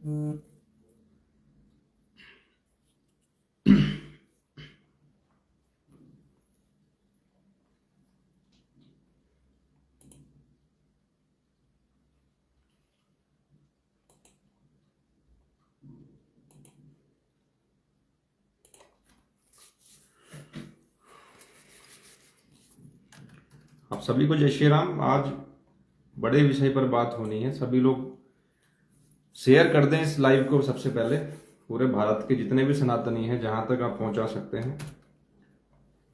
आप सभी को जय श्री राम। आज बड़े विषय पर बात होनी है। सभी लोग शेयर कर दें इस लाइव को। सबसे पहले पूरे भारत के जितने भी सनातनी हैं, जहां तक आप पहुंचा सकते हैं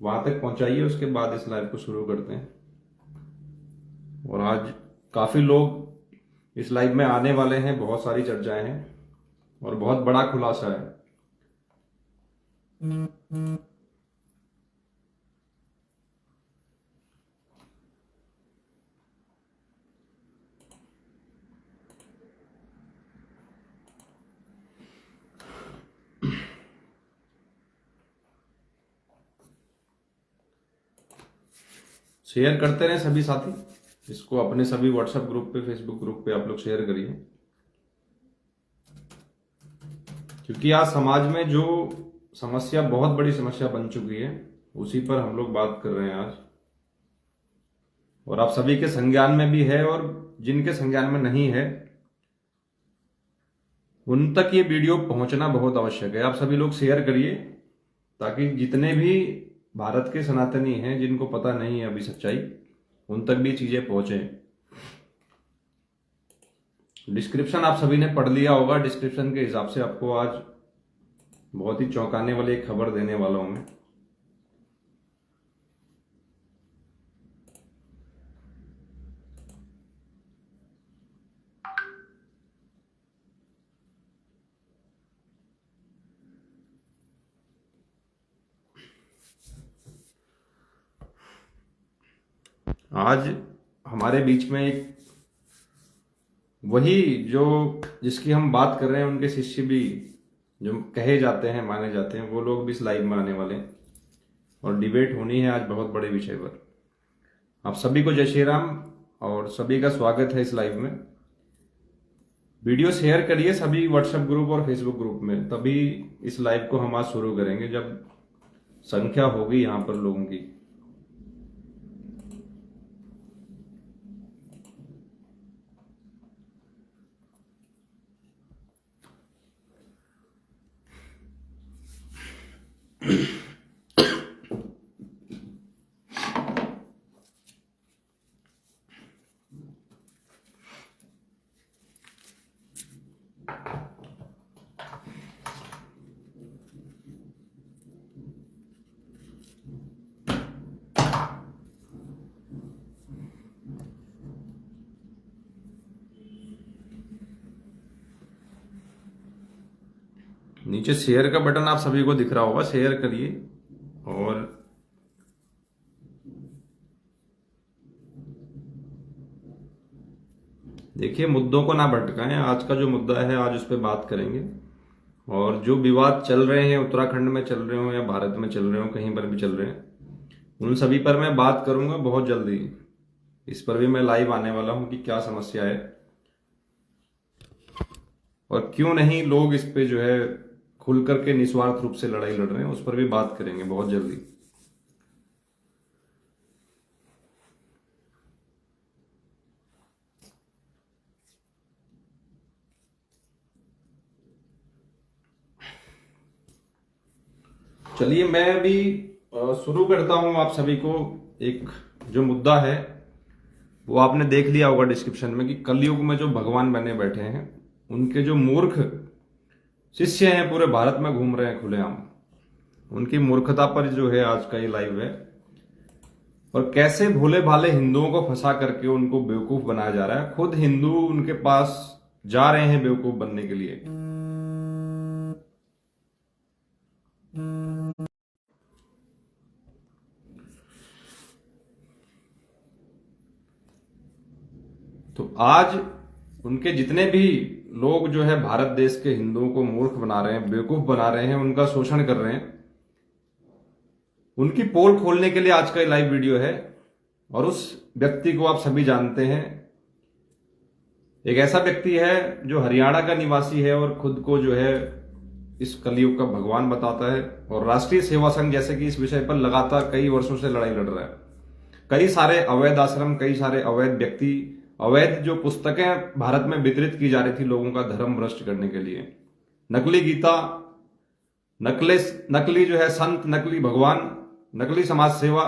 वहां तक पहुंचाइए। उसके बाद इस लाइव को शुरू करते हैं। और आज काफी लोग इस लाइव में आने वाले हैं। बहुत सारी चर्चाएं हैं और बहुत बड़ा खुलासा है। शेयर करते रहे सभी साथी। इसको अपने सभी व्हाट्सएप ग्रुप पे, फेसबुक ग्रुप पे आप लोग शेयर करिए, क्योंकि आज समाज में जो समस्या बहुत बड़ी समस्या बन चुकी है उसी पर हम लोग बात कर रहे हैं आज। और आप सभी के संज्ञान में भी है और जिनके संज्ञान में नहीं है उन तक ये वीडियो पहुंचना बहुत आवश्यक है। आप सभी लोग शेयर करिए ताकि जितने भी भारत के सनातनी हैं जिनको पता नहीं है अभी सच्चाई, उन तक भी चीजें पहुंचे। डिस्क्रिप्शन आप सभी ने पढ़ लिया होगा। डिस्क्रिप्शन के हिसाब से आपको आज बहुत ही चौंकाने वाली एक खबर देने वाला हूं मैं। आज हमारे बीच में एक वही जो जिसकी हम बात कर रहे हैं, उनके शिष्य भी जो कहे जाते हैं, माने जाते हैं, वो लोग भी इस लाइव में आने वाले हैं और डिबेट होनी है आज बहुत बड़े विषय पर। आप सभी को जय श्री राम और सभी का स्वागत है इस लाइव में। वीडियो शेयर करिए सभी व्हाट्सएप ग्रुप और फेसबुक ग्रुप में, तभी इस लाइव को हम आज शुरू करेंगे जब संख्या होगी यहां पर लोगों की। नीचे शेयर का बटन आप सभी को दिख रहा होगा, शेयर करिए। और देखिए, मुद्दों को ना भटकाएं। आज का जो मुद्दा है आज उस पर बात करेंगे। और जो विवाद चल रहे हैं, उत्तराखंड में चल रहे हो या भारत में चल रहे हो, कहीं पर भी चल रहे हैं, उन सभी पर मैं बात करूंगा बहुत जल्दी। इस पर भी मैं लाइव आने वाला हूं कि क्या समस्या है और क्यों नहीं लोग इस पे जो है खुल करके निस्वार्थ रूप से लड़ाई लड़ रहे हैं, उस पर भी बात करेंगे बहुत जल्दी। चलिए, मैं अभी शुरू करता हूं। आप सभी को एक जो मुद्दा है वो आपने देख लिया होगा डिस्क्रिप्शन में कि कलयुग में जो भगवान बने बैठे हैं, उनके जो मूर्ख शिष्य हैं पूरे भारत में घूम रहे हैं खुलेआम, उनकी मूर्खता पर जो है आज का ये लाइव है। और कैसे भोले भाले हिंदुओं को फंसा करके उनको बेवकूफ बनाया जा रहा है। खुद हिंदू उनके पास जा रहे हैं बेवकूफ बनने के लिए। तो आज उनके जितने भी लोग जो है भारत देश के हिंदुओं को मूर्ख बना रहे हैं, बेवकूफ बना रहे हैं, उनका शोषण कर रहे हैं, उनकी पोल खोलने के लिए आज का लाइव वीडियो है। और उस व्यक्ति को आप सभी जानते हैं, एक ऐसा व्यक्ति है जो हरियाणा का निवासी है और खुद को जो है इस कलयुग का भगवान बताता है, और राष्ट्रीय सेवा संघ जैसे कि इस विषय पर लगातार कई वर्षों से लड़ाई लड़ रहा है। कई सारे अवैध आश्रम, कई सारे अवैध व्यक्ति, अवैध जो पुस्तकें भारत में वितरित की जा रही थी लोगों का धर्म भ्रष्ट करने के लिए, नकली गीता, नकली जो है संत, नकली भगवान, नकली समाज सेवा,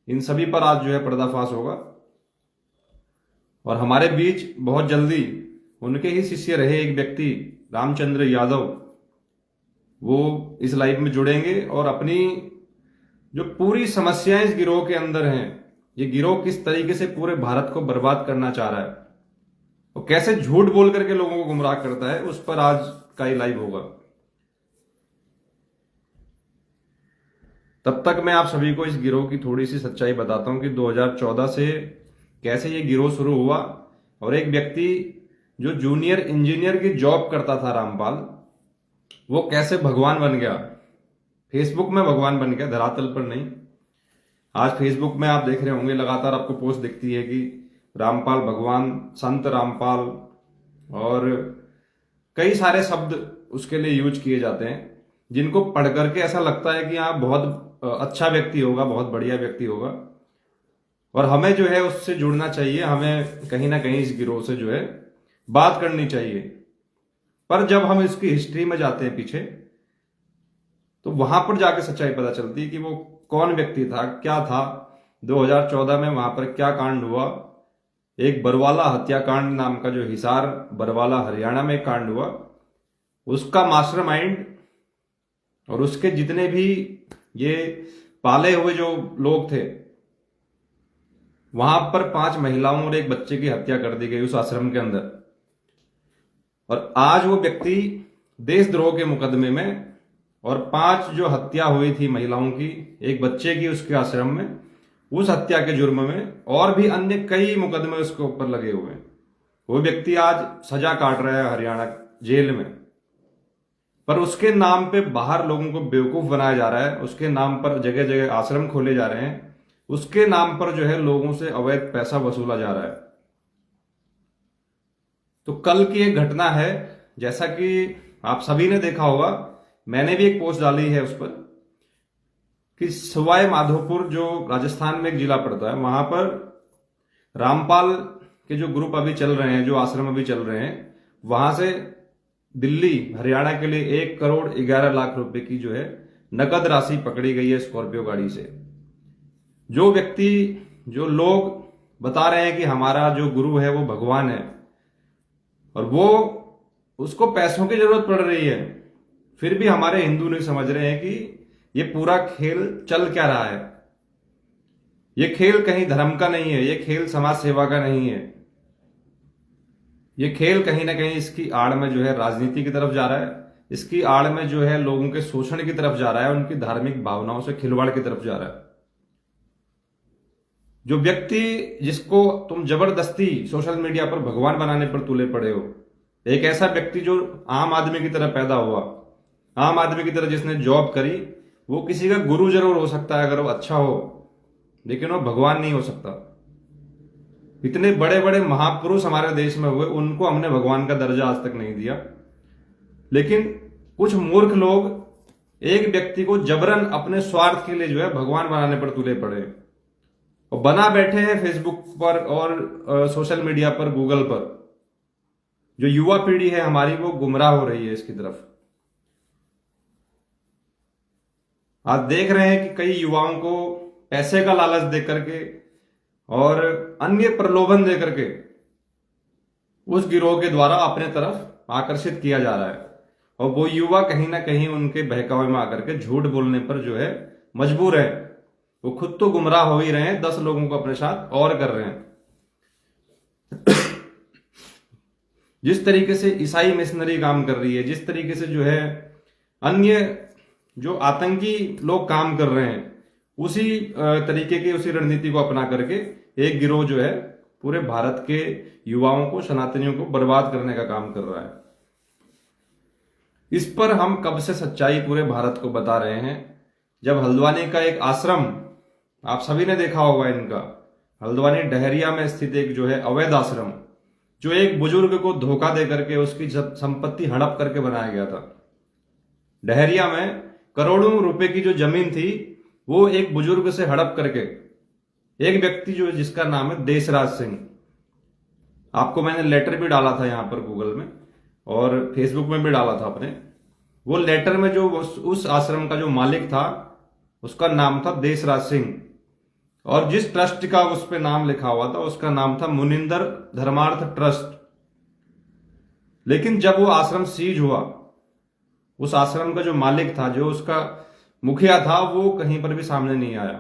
इन सभी पर आज जो है पर्दाफाश होगा। और हमारे बीच बहुत जल्दी उनके ही शिष्य रहे एक व्यक्ति रामचंद्र यादव, वो इस लाइव में जुड़ेंगे और अपनी जो पूरी समस्याएं इस गिरोह के अंदर हैं, ये गिरोह किस तरीके से पूरे भारत को बर्बाद करना चाह रहा है और कैसे झूठ बोल करके लोगों को गुमराह करता है, उस पर आज का ही लाइव होगा। तब तक मैं आप सभी को इस गिरोह की थोड़ी सी सच्चाई बताता हूं कि 2014 से कैसे ये गिरोह शुरू हुआ और एक व्यक्ति जो जूनियर इंजीनियर की जॉब करता था रामपाल, वो कैसे भगवान बन गया, फेसबुक में भगवान बन गया, धरातल पर नहीं। आज फेसबुक में आप देख रहे होंगे लगातार आपको पोस्ट दिखती है कि रामपाल भगवान, संत रामपाल, और कई सारे शब्द उसके लिए यूज किए जाते हैं जिनको पढ़ करके ऐसा लगता है कि हाँ बहुत अच्छा व्यक्ति होगा, बहुत बढ़िया व्यक्ति होगा। और हमें जो है उससे जुड़ना चाहिए, हमें कहीं ना कहीं इस गिरोह से जो है बात करनी चाहिए। पर जब हम इसकी हिस्ट्री में जाते हैं पीछे, तो वहां पर जाके सच्चाई पता चलती है कि वो कौन व्यक्ति था, क्या था। 2014 में वहां पर क्या कांड हुआ, एक बरवाला हत्याकांड नाम का, जो हिसार बरवाला हरियाणा में कांड हुआ, उसका मास्टरमाइंड और उसके जितने भी ये पाले हुए जो लोग थे, वहां पर 5 महिलाओं और एक बच्चे की हत्या कर दी गई उस आश्रम के अंदर। और आज वो व्यक्ति देशद्रोह के मुकदमे में, और 5 जो हत्या हुई थी महिलाओं की, एक बच्चे की उसके आश्रम में, उस हत्या के जुर्म में और भी अन्य कई मुकदमे उसके ऊपर लगे हुए हैं। वो व्यक्ति आज सजा काट रहा है हरियाणा जेल में, पर उसके नाम पे बाहर लोगों को बेवकूफ बनाया जा रहा है, उसके नाम पर जगह जगह आश्रम खोले जा रहे हैं, उसके नाम पर जो है लोगों से अवैध पैसा वसूला जा रहा है। तो कल की एक घटना है, जैसा कि आप सभी ने देखा होगा, मैंने भी एक पोस्ट डाली है उस पर, कि सवाई माधोपुर जो राजस्थान में एक जिला पड़ता है, वहां पर रामपाल के जो ग्रुप अभी चल रहे हैं, जो आश्रम अभी चल रहे हैं, वहां से दिल्ली हरियाणा के लिए 1 करोड़ 11 लाख रुपए की जो है नकद राशि पकड़ी गई है स्कॉर्पियो गाड़ी से। जो व्यक्ति, जो लोग बता रहे हैं कि हमारा जो गुरु है वो भगवान है, और वो उसको पैसों की जरूरत पड़ रही है, फिर भी हमारे हिंदू नहीं समझ रहे हैं कि ये पूरा खेल चल क्या रहा है। ये खेल कहीं धर्म का नहीं है, ये खेल समाज सेवा का नहीं है, ये खेल कहीं ना कहीं इसकी आड़ में जो है राजनीति की तरफ जा रहा है, इसकी आड़ में जो है लोगों के शोषण की तरफ जा रहा है, उनकी धार्मिक भावनाओं से खिलवाड़ की तरफ जा रहा है। जो व्यक्ति, जिसको तुम जबरदस्ती सोशल मीडिया पर भगवान बनाने पर तुले पड़े हो, एक ऐसा व्यक्ति जो आम आदमी की तरह पैदा हुआ, आम आदमी की तरह जिसने जॉब करी, वो किसी का गुरु जरूर हो सकता है अगर वो अच्छा हो, लेकिन वो भगवान नहीं हो सकता। इतने बड़े बड़े महापुरुष हमारे देश में हुए, उनको हमने भगवान का दर्जा आज तक नहीं दिया। लेकिन कुछ मूर्ख लोग एक व्यक्ति को जबरन अपने स्वार्थ के लिए जो है भगवान बनाने पर तुले पड़े और बना बैठे हैं फेसबुक पर और सोशल मीडिया पर, गूगल पर। जो युवा पीढ़ी है हमारी, वो गुमराह हो रही है इसकी तरफ। आज देख रहे हैं कि कई युवाओं को पैसे का लालच दे करके और अन्य प्रलोभन दे करके उस गिरोह के द्वारा अपने तरफ आकर्षित किया जा रहा है, और वो युवा कहीं ना कहीं उनके बहकावे में आकर के झूठ बोलने पर जो है मजबूर है। वो खुद तो गुमराह हो ही रहे हैं, 10 लोगों को अपने साथ और कर रहे हैं। जिस तरीके से ईसाई मिशनरी काम कर रही है, जिस तरीके से जो है अन्य जो आतंकी लोग काम कर रहे हैं, उसी तरीके की, उसी रणनीति को अपना करके एक गिरोह जो है पूरे भारत के युवाओं को, सनातनियों को बर्बाद करने का काम कर रहा है। इस पर हम कब से सच्चाई पूरे भारत को बता रहे हैं। जब हल्द्वानी का एक आश्रम, आप सभी ने देखा होगा इनका, हल्द्वानी डहरिया में स्थित एक जो है अवैध आश्रम, जो एक बुजुर्ग को धोखा दे करके उसकी संपत्ति हड़प करके बनाया गया था। डहरिया में करोड़ों रुपए की जो जमीन थी वो एक बुजुर्ग से हड़प करके एक व्यक्ति जो जिसका नाम है देशराज सिंह, आपको मैंने लेटर भी डाला था यहां पर गूगल में और फेसबुक में भी डाला था अपने। वो लेटर में जो उस आश्रम का जो मालिक था उसका नाम था देशराज सिंह, और जिस ट्रस्ट का उस पे नाम लिखा हुआ था उसका नाम था मुनिंदर धर्मार्थ ट्रस्ट। लेकिन जब वो आश्रम सीज हुआ, उस आश्रम का जो मालिक था, जो उसका मुखिया था, वो कहीं पर भी सामने नहीं आया।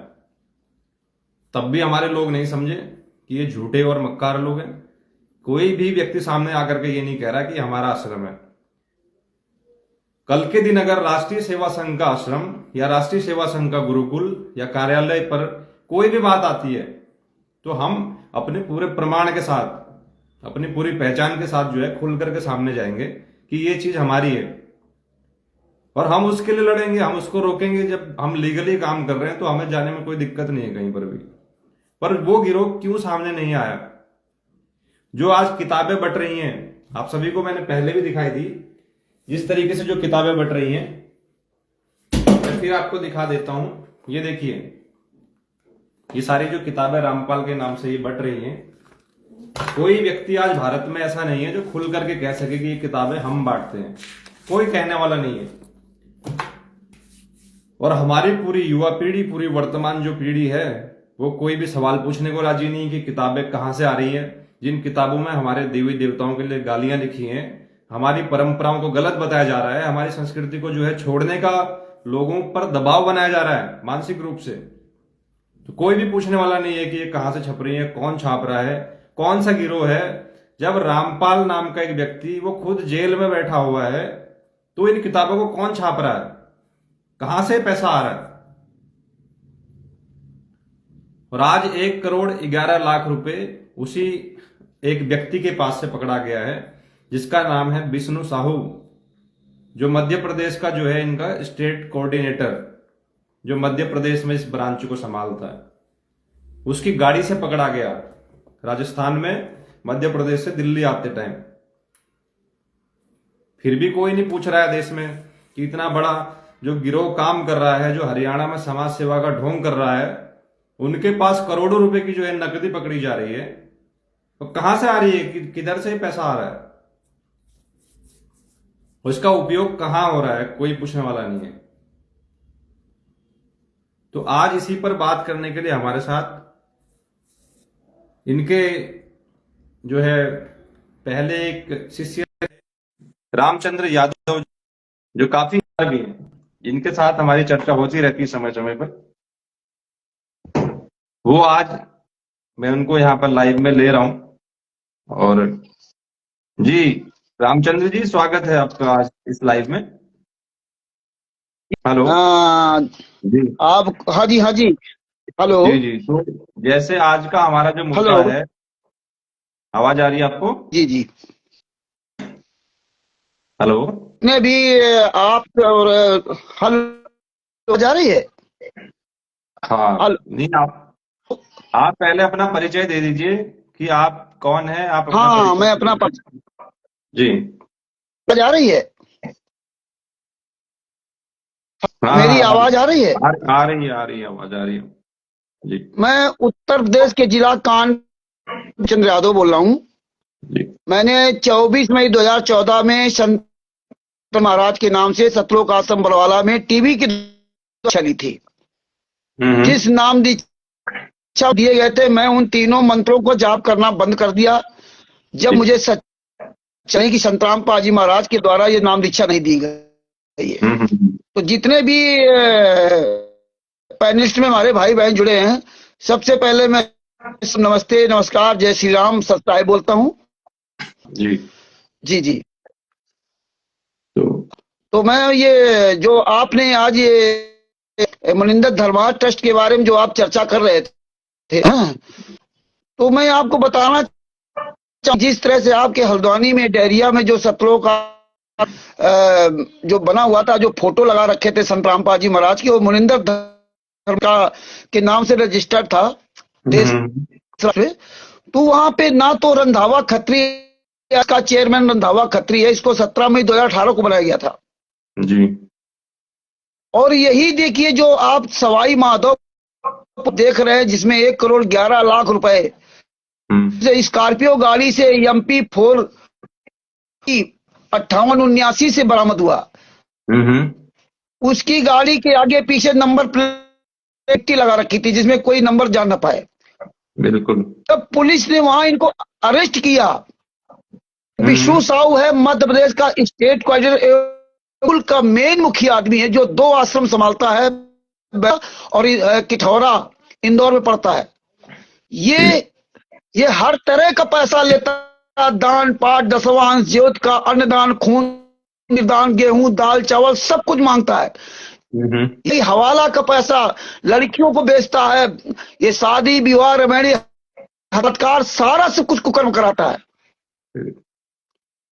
तब भी हमारे लोग नहीं समझे कि ये झूठे और मक्कार लोग हैं। कोई भी व्यक्ति सामने आकर के ये नहीं कह रहा कि हमारा आश्रम है। कल के दिन अगर राष्ट्रीय सेवा संघ का आश्रम या राष्ट्रीय सेवा संघ का गुरुकुल या कार्यालय पर कोई भी बात आती है तो हम अपने पूरे प्रमाण के साथ, अपनी पूरी पहचान के साथ जो है खुल करके सामने जाएंगे कि ये चीज हमारी है और हम उसके लिए लड़ेंगे, हम उसको रोकेंगे। जब हम लीगली काम कर रहे हैं तो हमें जाने में कोई दिक्कत नहीं है कहीं पर भी। पर वो गिरोह क्यों सामने नहीं आया? जो आज किताबें बट रही हैं, आप सभी को मैंने पहले भी दिखाई थी, जिस तरीके से जो किताबें बट रही हैं, मैं फिर आपको दिखा देता हूं। ये देखिए, ये सारी जो किताबें रामपाल के नाम से ये बट रही हैं, कोई व्यक्ति आज भारत में ऐसा नहीं है जो खुल करके कह सके कि ये किताबें हम बांटते हैं। कोई कहने वाला नहीं है। और हमारी पूरी युवा पीढ़ी, पूरी वर्तमान जो पीढ़ी है, वो कोई भी सवाल पूछने को राजी नहीं कि किताबें कहां से आ रही है। जिन किताबों में हमारे देवी देवताओं के लिए गालियां लिखी हैं, हमारी परंपराओं को गलत बताया जा रहा है, हमारी संस्कृति को जो है छोड़ने का लोगों पर दबाव बनाया जा रहा है मानसिक रूप से, तो कोई भी पूछने वाला नहीं है कि ये कहां से छप रही है, कौन छाप रहा है, कौन सा गिरोह है। जब रामपाल नाम का एक व्यक्ति वो खुद जेल में बैठा हुआ है तो इन किताबों को कौन छाप रहा है, कहां से पैसा आ रहा है? और आज 1,11,00,000 रुपए उसी एक व्यक्ति के पास से पकड़ा गया है जिसका नाम है विष्णु साहू, जो मध्य प्रदेश का जो है इनका स्टेट कोऑर्डिनेटर, जो मध्य प्रदेश में इस ब्रांच को संभालता है। उसकी गाड़ी से पकड़ा गया राजस्थान में, मध्य प्रदेश से दिल्ली आते टाइम। फिर भी कोई नहीं पूछ रहा है देश में कि इतना बड़ा जो गिरोह काम कर रहा है, जो हरियाणा में समाज सेवा का ढोंग कर रहा है, उनके पास करोड़ों रुपए की जो है नकदी पकड़ी जा रही है, तो कहां से आ रही है, किधर से पैसा आ रहा है, उसका उपयोग कहां हो रहा है, कोई पूछने वाला नहीं है। तो आज इसी पर बात करने के लिए हमारे साथ इनके जो है पहले एक शिष्य रामचंद्र यादव, जो काफी भी हैं, इनके साथ हमारी चर्चा होती रहती है समय समय पर। वो आज मैं उनको यहाँ पर लाइव में ले रहा हूं। और जी रामचंद्र जी, स्वागत है आपका आज इस लाइव में। हेलो। हाँ जी आप, हाँ जी हाँ जी, हेलो जी जी। तो जैसे आज का हमारा जो मुद्दा हेलो, है, आवाज आ रही है आपको? जी जी। हेलो। ने भी आप और हेलो जा रही है? हाँ हेलो, नहीं, आप पहले अपना परिचय दे दीजिए कि आप कौन है, आप अपना हाँ परिचय मैं दे अपना दीजिए। जी जा रही है? हाँ मेरी हाँ हाँ, आवाज आ रही है? आ रही है, आ रही है, आवाज आ रही है जी। मैं उत्तर प्रदेश के जिला चंद्र यादव बोल रहा हूँ। जी मैंने 24 मई 2014 में संत महाराज के नाम से सतलोक आश्रम बरवाला में टीवी की चली थी। जिस नाम दीक्षा दिए गए थे, मैं उन तीनों मंत्रों को जाप करना बंद कर दिया जब मुझे सच्चाई की संतराम पाजी महाराज के द्वारा ये नाम दीक्षा नहीं दी गई है। तो जितने भी पैनलिस्ट में हमारे भाई बहन जुड़े हैं, सबसे पहले मैं नमस्ते, नमस्कार, जय श्री राम, सत्ताई बोलता हूँ। जी जी जी। तो मैं ये जो आपने आज ये मुनिंदर धर्मार्थ ट्रस्ट के बारे में जो आप चर्चा कर रहे थे, तो मैं आपको बताना चाहूँ, जिस तरह से आपके हल्द्वानी में डहरिया में जो सतलोक का जो बना हुआ था, जो फोटो लगा रखे थे संत रामपाल जी महाराज की, वो मुनिंदर धर्म का के नाम से रजिस्टर्ड था देश। तो वहां पे ना तो रंधावा खत्री का चेयरमैन रंधावा खत्री है, इसको 17 मई 2018 को बनाया गया था जी। और यही देखिए जो आप सवाई माधव देख रहे हैं, जिसमें 1,11,00,000 रुपए से स्कॉर्पियो गाड़ी से MP4 की 5879 से बरामद हुआ। उसकी गाड़ी के आगे पीछे नंबर प्लेट लगा रखी थी जिसमें कोई नंबर जान ना पाए। बिल्कुल। तब पुलिस ने वहां इनको अरेस्ट किया। विष्णु साहू है, मध्य प्रदेश का स्टेट कोऑर्डिनेटर का मेन मुखिया आदमी है, जो 2 आश्रम संभालता है और किठौरा इंदौर में पड़ता है। ये हर तरह का पैसा लेता, दान पाठ, दशवांश, ज्योत का, अन्नदान, खून निर्दान, गेहूं, दाल, चावल सब कुछ मांगता है। ये हवाला का पैसा लड़कियों को बेचता है, ये शादी विवाह रमैनी हत्कार सारा सब कुछ कुकर्म कराता है।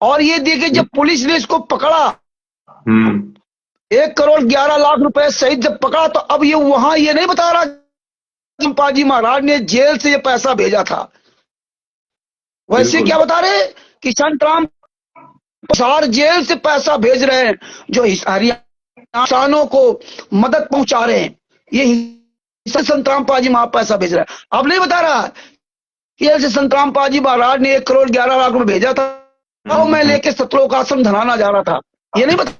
और ये देखिए जब पुलिस ने इसको पकड़ा 1,11,00,000 रुपए सहित जब पकड़ा, तो अब ये वहां ये नहीं बता रहा कि पाजी महाराज ने जेल से ये पैसा भेजा था। वैसे क्या बता रहे कि संतराम प्रसाद जेल से पैसा भेज रहे हैं, जो हरियाणा किसानों को मदद पहुंचा रहे हैं, ये संतराम पाजी महाराज पैसा भेज रहे हैं। अब नहीं बता रहा कि ऐसे संतराम पाजी महाराज ने 1,11,00,000 रुपए भेजा था और मैं लेके सतलोक आश्रम धनाना जा रहा था, ये नहीं बता।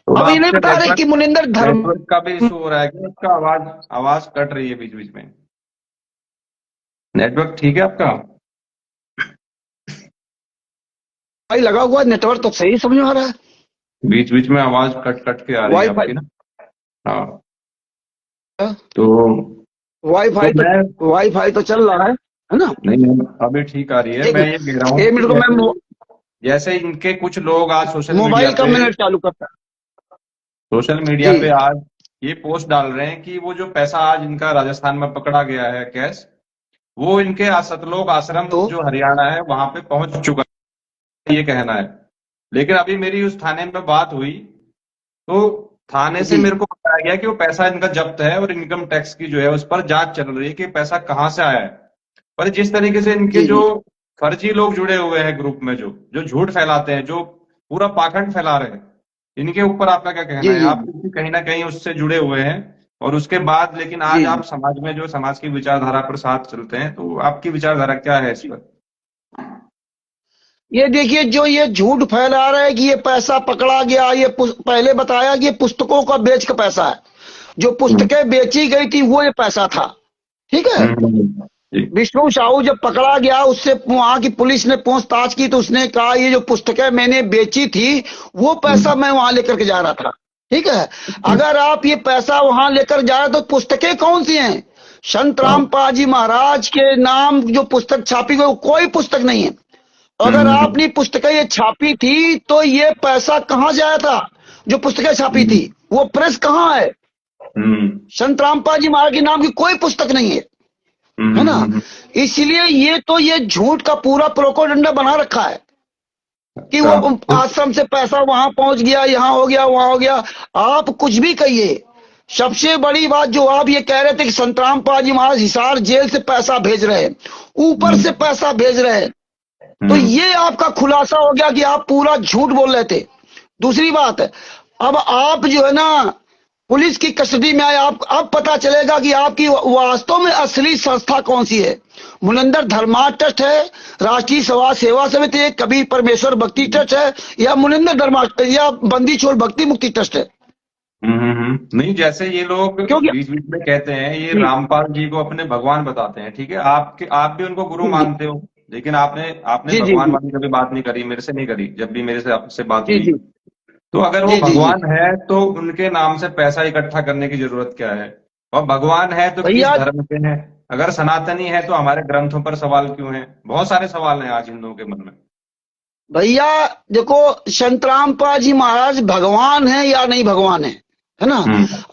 अब ये नहीं बता रहे कि मुनिंदर धर्म का भी इशू हो रहा है कि उसका आवाज कट रही है बीच बीच में। नेटवर्क ठीक है आपका? भाई लगा हुआ नेटवर्क तो सही समझ में आ रहा है, बीच बीच में आवाज कट कट के आ रही है आपकी ना। हाँ तो वाईफाई तो चल रहा है ना? नहीं अभी ठीक आ रही है। मैं ये कह रहा हूँ 1 मिनट को मैं जैसे इनके कुछ लोग आज सोशल मोबाइल का मिनट चालू करता है, सोशल मीडिया पे आज ये पोस्ट डाल रहे हैं कि वो जो पैसा आज इनका राजस्थान में पकड़ा गया है कैश, वो इनके सतलोक आश्रम जो हरियाणा है वहां पे पहुंच चुका है, ये कहना है। लेकिन अभी मेरी उस थाने में बात हुई तो थाने से मेरे को बताया गया कि वो पैसा इनका जब्त है और इनकम टैक्स की जो है उस पर जांच चल रही है कि पैसा कहाँ से आया है। पर जिस तरीके से इनके जो फर्जी लोग जुड़े हुए हैं ग्रुप में, जो झूठ फैलाते हैं, जो पूरा पाखंड फैला रहे हैं, इनके ऊपर आपका क्या कहना है? आप कहीं ना कहीं उससे जुड़े हुए हैं और उसके बाद लेकिन आज आप समाज में जो समाज की विचारधारा पर साथ चलते हैं, तो आपकी विचारधारा क्या है इस पर? ये देखिए जो ये झूठ फैला रहा है कि ये पैसा पकड़ा गया, ये पहले बताया कि ये पुस्तकों का बेच का पैसा है, जो पुस्तकें बेची गई थी वो ये पैसा था, ठीक है। विष्णु साहू जब पकड़ा गया, उससे वहां की पुलिस ने पूछताछ की तो उसने कहा ये जो पुस्तकें मैंने बेची थी वो पैसा मैं वहां लेकर के जा रहा था, ठीक है। अगर आप ये पैसा वहां लेकर जा रहे तो पुस्तकें कौन सी हैं? संत रामपाल जी महाराज के नाम जो पुस्तक छापी गई कोई पुस्तक नहीं है। अगर आपने पुस्तकें ये छापी थी तो ये पैसा कहां जाया था? जो पुस्तकें छापी थी वो प्रेस कहां है? संत रामपाल जी महाराज के नाम की कोई पुस्तक नहीं है ना। इसलिए ये झूठ का पूरा प्रोपोगंडा बना रखा है कि वो आश्रम से पैसा वहां पहुंच गया, यहां हो गया, वहां हो गया। आप कुछ भी कहिए, सबसे बड़ी बात जो आप ये कह रहे थे कि संत रामपाल जी महाराज हिसार जेल से पैसा भेज रहे हैं, ऊपर से पैसा भेज रहे हैं, तो ये आपका खुलासा हो गया कि आप पूरा झूठ बोल रहे थे। दूसरी बात, अब आप जो है ना पुलिस की कस्टडी में आए, अब पता चलेगा कि आपकी वास्तव में असली संस्था कौन सी है। मुनिंदर धर्मार्थ ट्रस्ट है, राष्ट्रीय समाज सेवा समिति है, कबीर परमेश्वर भक्ति ट्रस्ट है, या मुनिंदर धर्मार्थ या बंदी छोड़ भक्ति मुक्ति ट्रस्ट है। नहीं, जैसे ये लोग बीच बीच में कहते हैं ये रामपाल जी को अपने भगवान बताते हैं, ठीक है। आप भी उनको गुरु मानते हो, लेकिन आपने भगवान वाली कभी बात नहीं करी, मेरे से नहीं करी। जब भी मेरे से आपसे बात हुई, तो अगर वो भगवान है तो उनके नाम से पैसा इकट्ठा करने की जरूरत क्या है? और भगवान है तो किस धर्म के हैं? अगर सनातनी है तो हमारे ग्रंथों पर सवाल क्यों है? बहुत सारे सवाल हैं आज हिंदुओं के मन में। भैया देखो, संत रामपाल जी महाराज भगवान है या नहीं भगवान है ना।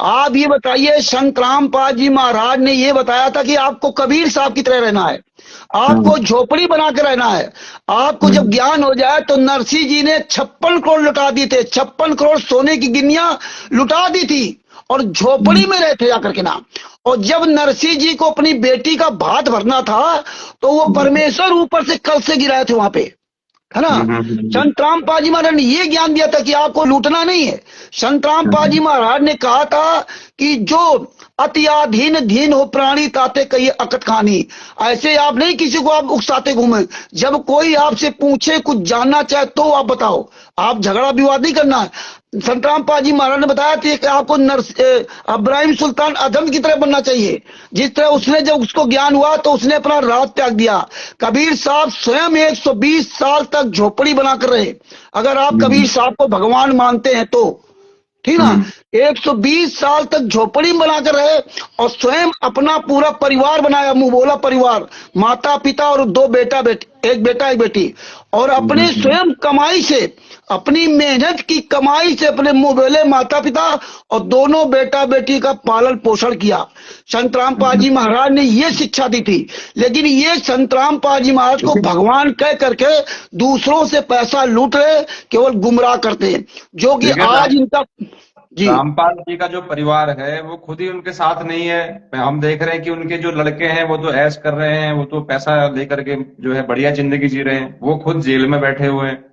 आप ये बताइए, संत रामपाल जी महाराज ने ये बताया था कि आपको कबीर साहब की तरह रहना है, आपको झोपड़ी बना के रहना है। आपको जब ज्ञान हो जाए तो नरसिंह जी ने 56 करोड़ लुटा दिए थे, 56 करोड़ सोने की गिन्नियां लुटा दी थी और झोपड़ी में रहते जाकर के ना। और जब नरसिंह जी को अपनी बेटी का भात भरना था तो वो परमेश्वर ऊपर से कल से गिराए थे वहां पे, है ना। संत रामपाल जी महाराज ने ये ज्ञान दिया था कि आपको लूटना नहीं है। संत रामपाल जी महाराज ने कहा था कि जो अत्याधीन धीन हो प्राणी ताते कही अकत खानी। ऐसे आप नहीं किसी को आप उकसाते घूमे। जब कोई आपसे पूछे कुछ जानना चाहे तो आप बताओ, आप झगड़ा विवाद नहीं करना है। संत रामपाल जी महाराज ने बताया था कि आपको इब्राहिम सुल्तान अदम की तरह बनना चाहिए। जिस तरह उसने जब उसको ज्ञान हुआ तो उसने अपना राज त्याग दिया। कबीर साहब स्वयं 120 साल तक झोपड़ी बनाकर रहे। अगर आप कबीर साहब को भगवान मानते हैं तो, ठीक ना, 120 साल तक झोपड़ी बनाकर रहे और स्वयं अपना पूरा परिवार बनाया, मुंह बोला परिवार, माता पिता और 2 बेटा बेटी, एक बेटा एक बेटी, और अपने स्वयं कमाई से, अपनी मेहनत की कमाई से अपने मुंह बोले माता पिता और दोनों बेटा बेटी का पालन पोषण किया। संत रामपाल जी महाराज ने ये शिक्षा दी थी। लेकिन ये संत रामपाल जी महाराज को भगवान कह करके दूसरों से पैसा लूट रहे, केवल गुमराह करते हैं, जो कि आज इनका जी। रामपाल जी का जो परिवार है वो खुद ही उनके साथ नहीं है। हम देख रहे हैं कि उनके जो लड़के हैं वो तो ऐश कर रहे हैं, वो तो पैसा लेकर के जो है बढ़िया जिंदगी जी रहे हैं, वो खुद जेल में बैठे हुए हैं।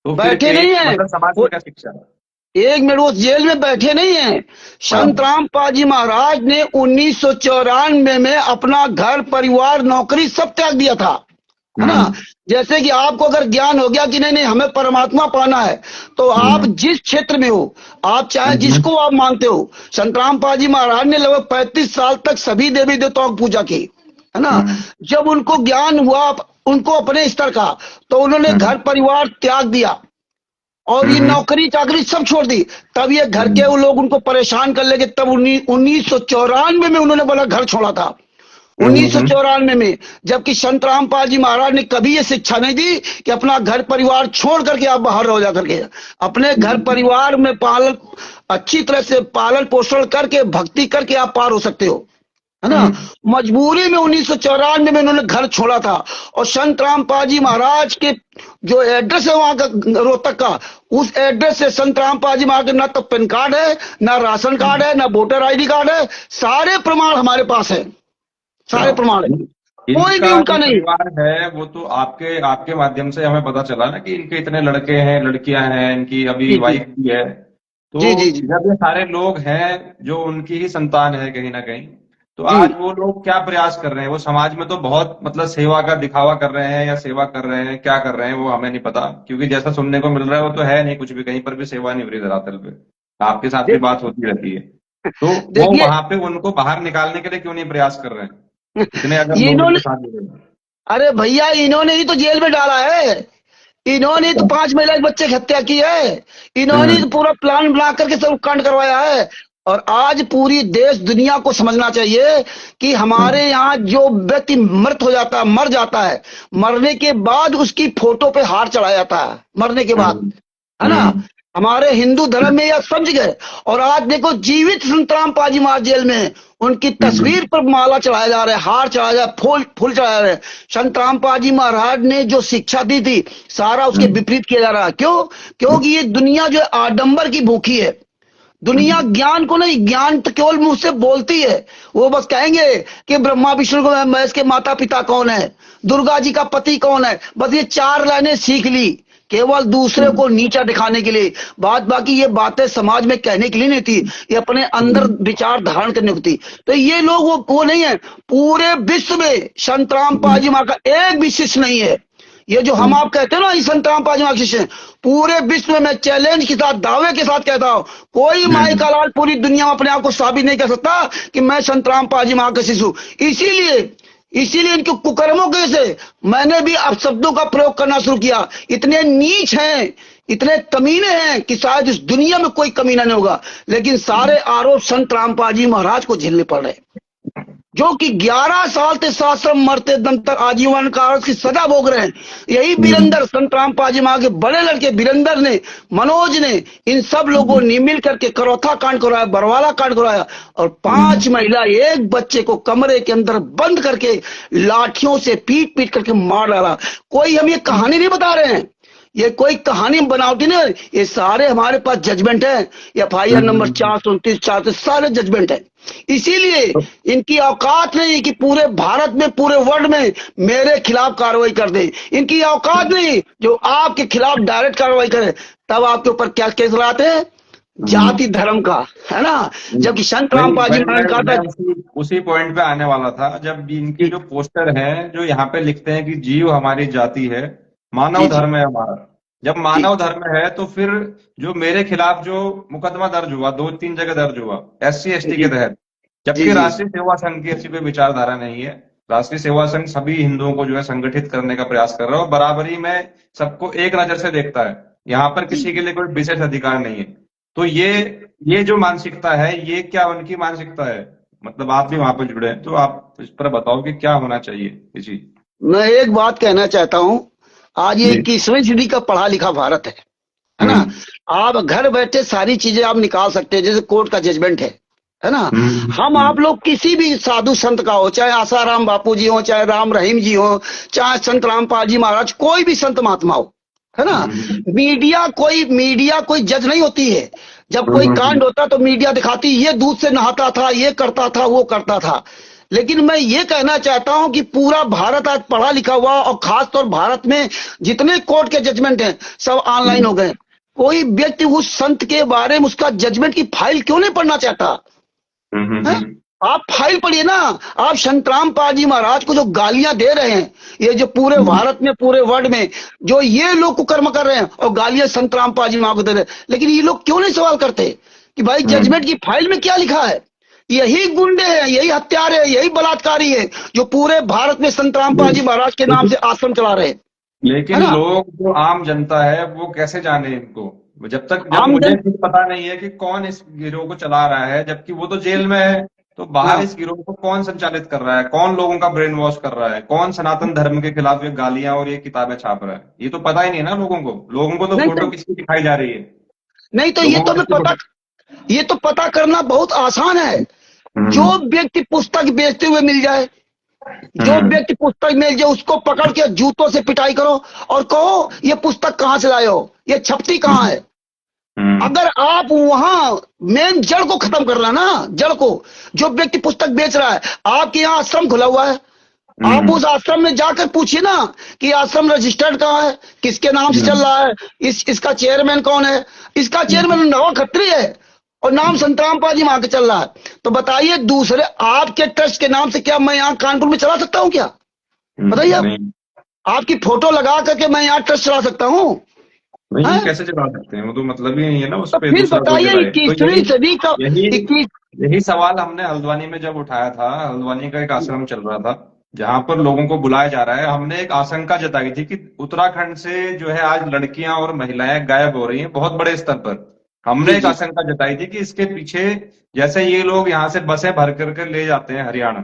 तो बैठे नहीं है, मतलब समाज में क्या शिक्षा है? एक मिनट, वो जेल में बैठे नहीं है। संत रामपाल जी महाराज ने 1994 में अपना घर परिवार नौकरी सब त्याग दिया था, है ना। जैसे कि आपको अगर ज्ञान हो गया कि नहीं नहीं हमें परमात्मा पाना है, तो आप जिस क्षेत्र में हो, आप चाहे जिसको आप मानते हो, संत रामपाल जी महाराज ने लगभग 35 साल तक सभी देवी देवताओं की पूजा की, है ना। जब उनको ज्ञान हुआ उनको अपने स्तर का, तो उन्होंने घर परिवार त्याग दिया और ये नौकरी चाकरी सब छोड़ दी। तब ये घर के वो लोग उनको परेशान कर लेंगे, तब 1994 में उन्होंने बोला घर छोड़ा था। 1994 में, जबकि संत रामपाल जी महाराज ने कभी ये शिक्षा नहीं दी कि अपना घर परिवार छोड़ करके आप बाहर रहो जा करके। अपने घर परिवार में पालन, अच्छी तरह से पालन पोषण करके भक्ति करके आप पार हो सकते हो, है ना। मजबूरी में 1994 में उन्होंने घर छोड़ा था। और संत रामपाल जी महाराज के जो एड्रेस है वहां का रोहतक का, उस एड्रेस से संत रामपाल जी महाराज के ना तो पैन कार्ड है, ना राशन कार्ड है, ना वोटर आईडी कार्ड है। सारे प्रमाण हमारे पास है, सारे प्रमाण है, कोई भी उनका नहीं। परिवार है वो तो आपके माध्यम से हमें पता चला ना कि इनके इतने लड़के हैं, लड़कियां हैं, इनकी अभी वाइफ भी है। तो जब ये सारे लोग हैं जो उनकी ही संतान है कहीं ना कहीं, तो आज वो लोग क्या प्रयास कर रहे हैं? वो समाज में तो बहुत मतलब सेवा का दिखावा कर रहे हैं, या सेवा कर रहे हैं, क्या कर रहे हैं वो हमें नहीं पता, क्योंकि जैसा सुनने को मिल रहा है वो तो है नहीं, कुछ भी कहीं पर भी सेवा नहीं हो रही धरातल पे। आपके साथ भी बात होती रहती है, तो वो वहां पे उनको बाहर निकालने के लिए क्यों नहीं प्रयास कर रहे हैं? इतने अगर इन्होंने, अरे भैया इन्होंने ही तो जेल में डाला है, इन्होंने तो 5 महिला बच्चे की हत्या की है, इन्होंने तो पूरा प्लान बना करके सब कांड करवाया है। और आज पूरी देश दुनिया को समझना चाहिए कि हमारे यहाँ जो व्यक्ति मृत हो जाता है, मर जाता है, मरने के बाद उसकी फोटो पे हार चढ़ाया जाता है, मरने के बाद, है ना। हमारे हिंदू धर्म में यह समझ गए। और आज देखो जीवित संत रामपाल जी महाराज जेल में, उनकी तस्वीर पर माला चढ़ाया जा रहा है, हार चढ़ाया जा रहा है, फूल चढ़ाया जा रहा है। संत रामपाल जी महाराज ने जो शिक्षा दी थी सारा उसके विपरीत किया जा रहा है। क्यों? क्योंकि ये दुनिया जो है आडंबर की भूखी है। दुनिया ज्ञान को नहीं, ज्ञान तो केवल मुंह से बोलती है। वो बस कहेंगे कि ब्रह्मा विष्णु को महेश के माता पिता कौन है, दुर्गा जी का पति कौन है, बस ये 4 लाइनें सीख ली केवल दूसरे को नीचा दिखाने के लिए। बाकी ये बातें समाज में कहने के लिए नहीं थी, ये अपने अंदर विचार धारण करने की थी। तो ये लोग वो नहीं है। पूरे विश्व में संत रामपाल जी महाराज का एक भी शिष्य नहीं है। ये जो हम आप कहते हैं ना, संत रामपाल जी महाराज शिष्य, पूरे विश्व में मैं चैलेंज के साथ, दावे के साथ कहता हूं, कोई माई का लाल पूरी दुनिया में अपने आप को साबित नहीं कर सकता कि मैं संत रामपाल जी महाराज का शिष्य हूं। इसीलिए इनके कुकर्मों के से मैंने भी अपशब्दों का प्रयोग करना शुरू किया। इतने नीच हैं, इतने कमीने हैं कि शायद इस दुनिया में कोई कमीना नहीं होगा। लेकिन सारे आरोप संत रामपाल जी महाराज को झेलने पड़ रहे, जो कि 11 साल से साश्रम मरते दम तक आजीवन कारावास की सजा भोग रहे हैं। यही वीरेंद्र, संत रामपाल जी महाराज के बड़े लड़के वीरेंद्र ने, मनोज ने, इन सब लोगों ने मिल करके करौथा कांड करवाया, बरवाला कांड करवाया, और 5 महिला, एक बच्चे को कमरे के अंदर बंद करके लाठियों से पीट पीट करके मार डाला। कोई हम ये कहानी नहीं बता रहे हैं, ये कोई कहानी बनावटी नहीं, ये सारे हमारे पास जजमेंट है, FIR नंबर 429 4 सारे जजमेंट है। इसीलिए इनकी औकात नहीं कि पूरे भारत में पूरे वर्ल्ड में मेरे खिलाफ कार्रवाई कर दे। इनकी औकात नहीं जो आपके खिलाफ डायरेक्ट कार्रवाई करे। तब आपके ऊपर क्या केस लाते हैं? जाति धर्म का, है ना। जबकि संत रामपाल जी महाराज कहा था। उसी पॉइंट पे आने वाला था, जब इनके जो पोस्टर हैं जो यहाँ पे लिखते हैं कि जीव हमारी जाति है, मानव धर्म है हमारा। जब मानव धर्म है तो फिर जो मेरे खिलाफ जो मुकदमा दर्ज हुआ, 2-3 जगह दर्ज हुआ SC ST के तहत, जबकि राष्ट्रीय सेवा संघ की ऐसी कोई विचारधारा नहीं है। राष्ट्रीय सेवा संघ सभी हिंदुओं को जो है संगठित करने का प्रयास कर रहा है और बराबरी में सबको एक नजर से देखता है। यहाँ पर किसी के लिए कोई विशेष अधिकार नहीं है। तो ये जो मानसिकता है, ये क्या उनकी मानसिकता है? मतलब आप भी वहां पर जुड़े हैं, तो आप इस पर बताओ कि क्या होना चाहिए इसी। मैं एक बात कहना चाहता हूं, आज ये 21वीं सदी का पढ़ा लिखा भारत है ना। आप घर बैठे सारी चीजें आप निकाल सकते हैं, जैसे कोर्ट का जजमेंट है ना। हम आप लोग किसी भी साधु संत का हो, चाहे आसाराम बापू जी हो, चाहे राम रहीम जी हो, चाहे संत रामपाल जी महाराज, कोई भी संत महात्मा हो, है ना। मीडिया कोई जज नहीं होती है। जब कोई कांड होता तो मीडिया दिखाती ये दूध से नहाता था, ये करता था, वो करता था। लेकिन मैं ये कहना चाहता हूं कि पूरा भारत आज पढ़ा लिखा हुआ, और खासतौर भारत में जितने कोर्ट के जजमेंट हैं सब ऑनलाइन हो गए। कोई व्यक्ति उस संत के बारे में उसका जजमेंट की फाइल क्यों नहीं पढ़ना चाहता? आप फाइल पढ़िए ना। आप संत रामपाल जी महाराज को जो गालियां दे रहे हैं, ये जो पूरे भारत में पूरे वर्ल्ड में जो ये लोग कुकर्म कर रहे हैं और गालियां संत रामपाल जी महाराज को दे रहे हैं, लेकिन ये लोग क्यों नहीं सवाल करते कि भाई जजमेंट की फाइल में क्या लिखा है? यही गुंडे हैं, यही हत्यारे हैं, यही बलात्कारी है जो पूरे भारत में संत रामपाल जी महाराज के नाम से आश्रम चला रहे हैं। लेकिन लोग, जो आम जनता है, वो कैसे जाने इनको? जब मुझे पता नहीं है कि कौन इस गिरोह को चला रहा है, जबकि वो तो जेल में है, तो बाहर इस गिरोह को कौन संचालित कर रहा है, कौन लोगों का ब्रेन वॉश कर रहा है, कौन सनातन धर्म के खिलाफ ये गालियां और ये किताबें छाप रहा है, ये तो पता ही नहीं है ना लोगों को तो फोटो किसकी दिखाई जा रही है। नहीं तो ये तो पता करना बहुत आसान है। जो व्यक्ति पुस्तक बेचते हुए मिल जाए, जो व्यक्ति पुस्तक मिल जाए, उसको पकड़ के जूतों से पिटाई करो और कहो ये पुस्तक कहां से लाए हो, ये छपती कहां है। अगर आप वहां मेन जड़ को खत्म कर ला ना, जड़ को, जो व्यक्ति पुस्तक बेच रहा है, आपके यहाँ आश्रम खुला हुआ है, आप उस आश्रम में जाकर पूछिए ना कि आश्रम रजिस्टर्ड कहाँ है, किसके नाम से चल रहा है, इसका चेयरमैन कौन है। इसका चेयरमैन नवा खत्री है और नाम संत रामपाल जी वहां के चल रहा है। तो बताइए दूसरे आपके ट्रस्ट के नाम से क्या मैं यहाँ कानपुर में चला सकता हूँ क्या? बताइए, आपकी फोटो लगा करके मैं यहाँ ट्रस्ट चला सकता हूँ? नहीं, कैसे चला सकते हैं? वो तो मतलब ही नहीं है ना उस पे। फिर बताइए 21वीं सदी का यही सवाल हमने हल्द्वानी में जब उठाया था। हल्द्वानी का एक आश्रम चल रहा था जहां पर लोगों को बुलाया जा रहा है। हमने एक आशंका जताई थी कि उत्तराखंड से जो है आज लड़कियां और महिलाएं गायब हो रही हैं बहुत बड़े स्तर पर। हमने एक आशंका जताई थी कि इसके पीछे, जैसे ये लोग यहाँ से बसें भर करके ले जाते हैं हरियाणा,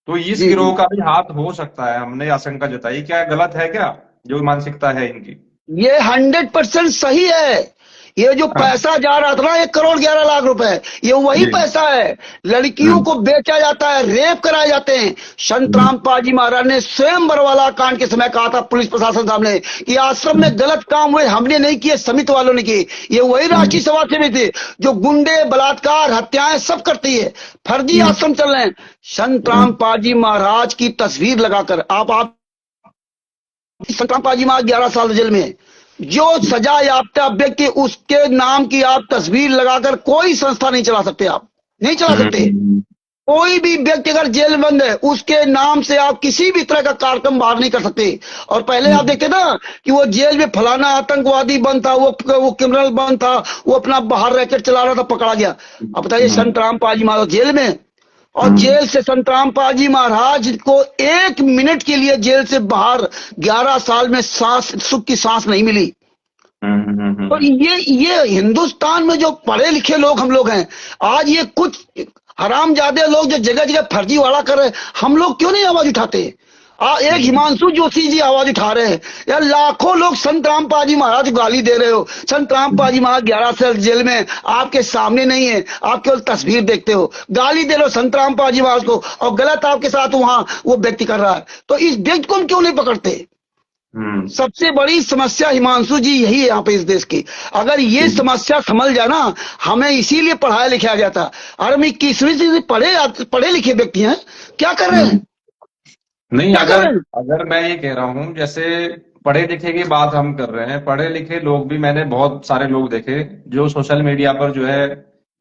तो इस गिरोह का भी हाथ हो सकता है। हमने आशंका जताई। क्या गलत है क्या जो मानसिकता है इनकी? ये 100% सही है। ये जो पैसा जा रहा था ना 1,11,00,000 रुपए, ये वही पैसा है। लड़कियों को बेचा जाता है, रेप कराए जाते हैं। संत रामपाल जी महाराज ने स्वयं बरवाला कांड के समय कहा था पुलिस प्रशासन सामने कि आश्रम में गलत काम हुए, हमने नहीं किए, समिति वालों ने किए। ये वही राष्ट्रीय सभा समिति जो गुंडे, बलात्कार, हत्याएं सब करती है, फर्जी आश्रम चल रहे हैं। संत रामपाल जी महाराज की तस्वीर लगाकर आप संत रामपाल जी महाराज 11 साल जेल में, जो सजा याफ्ता व्यक्ति, उसके नाम की आप तस्वीर लगाकर कोई संस्था नहीं चला सकते। आप नहीं चला सकते। कोई भी व्यक्ति अगर जेल बंद है, उसके नाम से आप किसी भी तरह का कार्यक्रम बाहर नहीं कर सकते। और पहले आप देखते ना कि वो जेल में फलाना आतंकवादी बंद था, वो क्रिमिनल बंद था, वो अपना बाहर रैकेट चला रहा था, पकड़ा गया। अब बताइए संत रामपाल जी महाराज जेल में, और जेल से संत रामपाल जी महाराज को 1 मिनट के लिए जेल से बाहर 11 साल में सुख की सांस नहीं मिली। तो ये हिंदुस्तान में जो पढ़े लिखे लोग हम लोग हैं, आज ये कुछ हरामजादे लोग जो जगह जगह फर्जीवाड़ा कर रहे हैं, हम लोग क्यों नहीं आवाज उठाते? एक हिमांशु जोशी जी आवाज उठा रहे हैं। यार लाखों लोग संत रामपाल जी महाराज को गाली दे रहे हो। संत रामपाल जी महाराज 11 साल जेल में, आपके सामने नहीं है, आप केवल तस्वीर देखते हो, गाली दे रहे हो संत रामपाल जी महाराज को, और गलत आपके साथ वहां वो व्यक्ति कर रहा है। तो इस व्यक्ति को हम क्यों नहीं पकड़ते? सबसे बड़ी समस्या हिमांशु जी यही है यहाँ पे इस देश की। अगर ये समस्या समझ जाए ना, हमें इसीलिए पढ़ाया लिखाया गया था। अरे मैं 21वीं से पढ़े लिखे व्यक्ति हैं, क्या कर रहे हैं? नहीं, क्या कर रहे हैं? अगर मैं ये कह रहा हूँ, जैसे पढ़े लिखे की बात हम कर रहे हैं, पढ़े लिखे लोग भी मैंने बहुत सारे लोग देखे जो सोशल मीडिया पर जो है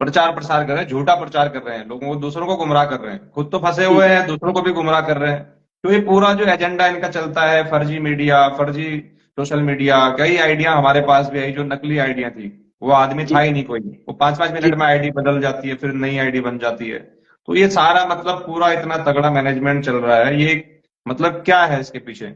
प्रचार प्रसार कर रहे हैं, झूठा प्रचार कर रहे हैं, लोगों को, दूसरों को गुमराह कर रहे हैं, खुद तो फंसे हुए हैं, दूसरों को भी गुमराह कर रहे हैं। तो ये पूरा जो एजेंडा इनका चलता है, फर्जी मीडिया, फर्जी सोशल मीडिया, कई आइडिया हमारे पास भी आई जो नकली आइडिया थी, वो आदमी था ही नहीं कोई, वो 5-5 मिनट में आईडी बदल जाती है, फिर नई आईडी बन जाती है। तो ये सारा मतलब पूरा इतना तगड़ा मैनेजमेंट चल रहा है, ये मतलब क्या है इसके पीछे?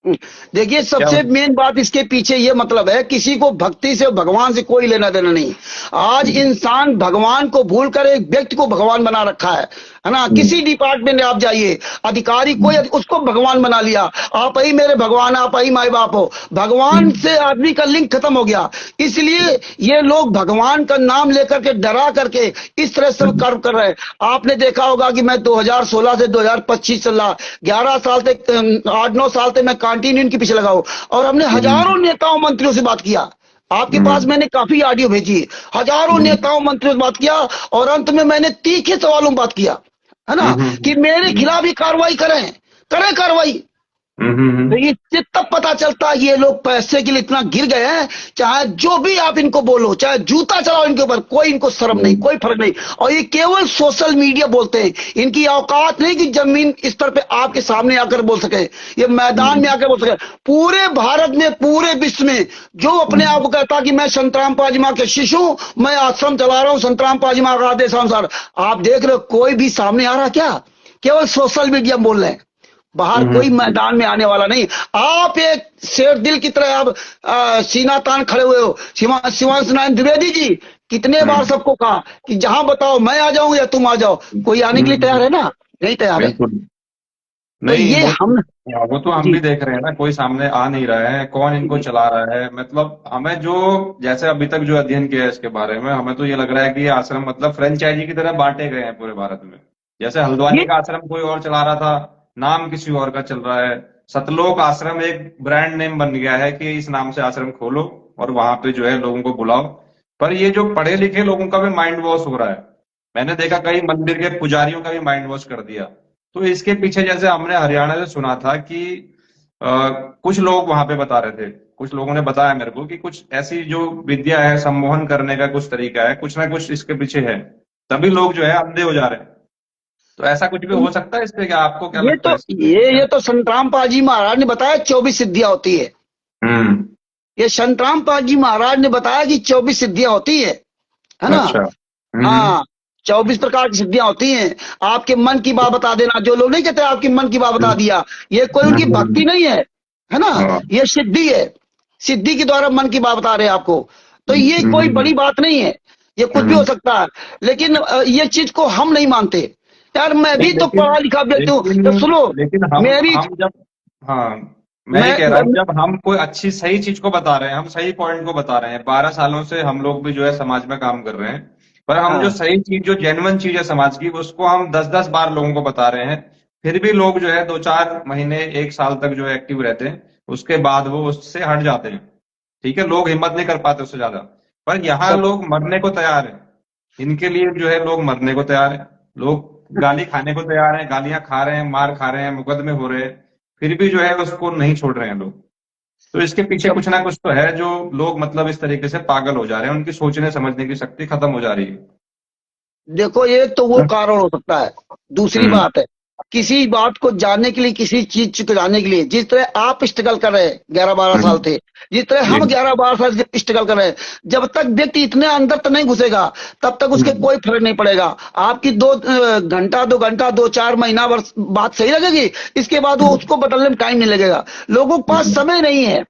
देखिए, क्या सबसे मेन बात इसके पीछे ये मतलब है, किसी को भक्ति से, भगवान से कोई लेना देना नहीं। आज इंसान भगवान को भूलकर एक व्यक्ति को भगवान बना रखा है ना। किसी डिपार्टमेंट में आप जाइए, अधिकारी कोई उसको भगवान बना लिया, आप ही मेरे भगवान, आप ही माई बाप हो। भगवान से आदमी का लिंक खत्म हो गया। इसलिए ये लोग भगवान का नाम लेकर के, डरा करके इस तरह से कर्म कर रहे हैं। आपने देखा होगा कि मैं 2016 से 2025 चला, 11 साल तक, 8-9 साल तक मैं कंटिन्यू इनके पीछे लगा हूं, और हमने हजारों नेताओं मंत्रियों से बात किया। आपके पास मैंने काफी ऑडियो भेजी, हजारों नेताओं मंत्रियों से बात किया, और अंत में मैंने तीखे सवालों में बात किया, है ना, कि मेरे खिलाफ ही कार्रवाई करें कार्रवाई। तो इससे तब पता चलता है ये लोग पैसे के लिए इतना गिर गए हैं। चाहे जो भी आप इनको बोलो, चाहे जूता चलाओ इनके ऊपर, कोई इनको शर्म नहीं, कोई फर्क नहीं। और ये केवल सोशल मीडिया बोलते हैं, इनकी औकात नहीं कि जमीन स्तर पे आपके सामने आकर बोल सके, ये मैदान में आकर बोल सके। पूरे भारत में, पूरे विश्व में जो अपने आप को कहता कि मैं संतराम पाजीमा के शिशु, मैं आश्रम चला रहा हूं संतराम पाजीमा का आदेशानुसार, आप देख रहे हो कोई भी सामने आ रहा क्या? केवल सोशल मीडिया बोल रहे हैं, बाहर कोई मैदान में आने वाला नहीं। आप एक शेर दिल की तरह आप सीना तान खड़े हुए हो। शिवांश नारायण द्विवेदी जी कितने बार सबको कहा कि जहां बताओ मैं आ जाऊं या तुम आ जाओ, कोई आने के लिए तैयार है ना? नहीं तैयार है। नहीं, तो ये वो तो हम भी देख रहे हैं ना, कोई सामने आ नहीं रहा है, कौन इनको चला रहा है। मतलब हमें जो, जैसे अभी तक जो अध्ययन किया है इसके बारे में, हमें तो ये लग रहा है कि ये आश्रम मतलब फ्रेंचाइजी की तरह बांटे गए हैं पूरे भारत में। जैसे हल्द्वानी का आश्रम कोई और चला रहा था, नाम किसी और का चल रहा है। सतलोक आश्रम एक ब्रांड नेम बन गया है कि इस नाम से आश्रम खोलो और वहां पे जो है लोगों को बुलाओ। पर ये जो पढ़े लिखे लोगों का भी माइंड वॉश हो रहा है। मैंने देखा कई मंदिर के पुजारियों का भी माइंड वॉश कर दिया। तो इसके पीछे, जैसे हमने हरियाणा से सुना था कि कुछ लोग वहां पे बता रहे थे, कुछ लोगों ने बताया मेरे को कि कुछ ऐसी जो विद्या है, सम्मोहन करने का कुछ तरीका है, कुछ ना कुछ इसके पीछे है, तभी लोग जो है अंधे हो जा रहे हैं। तो ऐसा कुछ भी हो सकता है इस पे, क्या आपको क्या लगता है? ये तो संतराम पाजी महाराज ने बताया 24 सिद्धियां होती है। ये संतराम पाजी महाराज ने बताया कि 24 सिद्धियां होती है ना? अच्छा। हाँ, 24 प्रकार की सिद्धियां होती हैं। आपके मन की बात बता देना, जो लोग नहीं कहते आपके मन की बात बता दिया, ये कोई उनकी भक्ति नहीं है ना? ये सिद्धि है, सिद्धि के द्वारा मन की बात बता रहे हैं आपको। तो ये कोई बड़ी बात नहीं है, ये कुछ भी हो सकता है। लेकिन ये चीज को हम नहीं मानते यार। मैं भी तो पढ़ा लिखा व्यक्ति हूँ, तो सुनो, लेकिन मेरी, हम जब, हाँ, मैं ये कह रहा हूँ, जब हम कोई अच्छी सही चीज को बता रहे हैं, हम सही पॉइंट को बता रहे हैं, 12 सालों से हम लोग भी जो है समाज में काम कर रहे हैं, पर हम जो सही चीज, जो जेन्युइन चीज है समाज की, उसको हम 10-10 बार लोगों को बता रहे हैं, फिर भी लोग जो है 2-4 महीने, 1 साल तक जो है एक्टिव रहते हैं, उसके बाद वो उससे हट जाते हैं। ठीक है, लोग हिम्मत नहीं कर पाते उससे ज्यादा। पर यहाँ लोग मरने को तैयार है, इनके लिए जो है लोग मरने को तैयार है, लोग गाली खाने को तैयार है, गालियां खा रहे हैं, मार खा रहे हैं, मुकदमे हो रहे हैं, फिर भी जो है उसको नहीं छोड़ रहे हैं लोग। तो इसके पीछे कुछ ना कुछ तो है, जो लोग मतलब इस तरीके से पागल हो जा रहे हैं, उनकी सोचने समझने की शक्ति खत्म हो जा रही है। देखो, एक तो वो कारण हो सकता है। दूसरी बात है, किसी बात को जानने के लिए, किसी चीज को जानने के लिए, जिस तरह आप स्ट्रगल कर रहे हैं, 11-12 साल थे, जिस तरह हम 11-12 साल से स्ट्रगल कर रहे हैं, जब तक व्यक्ति इतने अंदर तक नहीं घुसेगा, तब तक उसके कोई फर्क नहीं पड़ेगा। आपकी 2 घंटा 2-4 महीना वर्ष बात सही लगेगी, इसके बाद वो उसको बदलने में टाइम नहीं लगेगा। लोगों के पास समय नहीं है,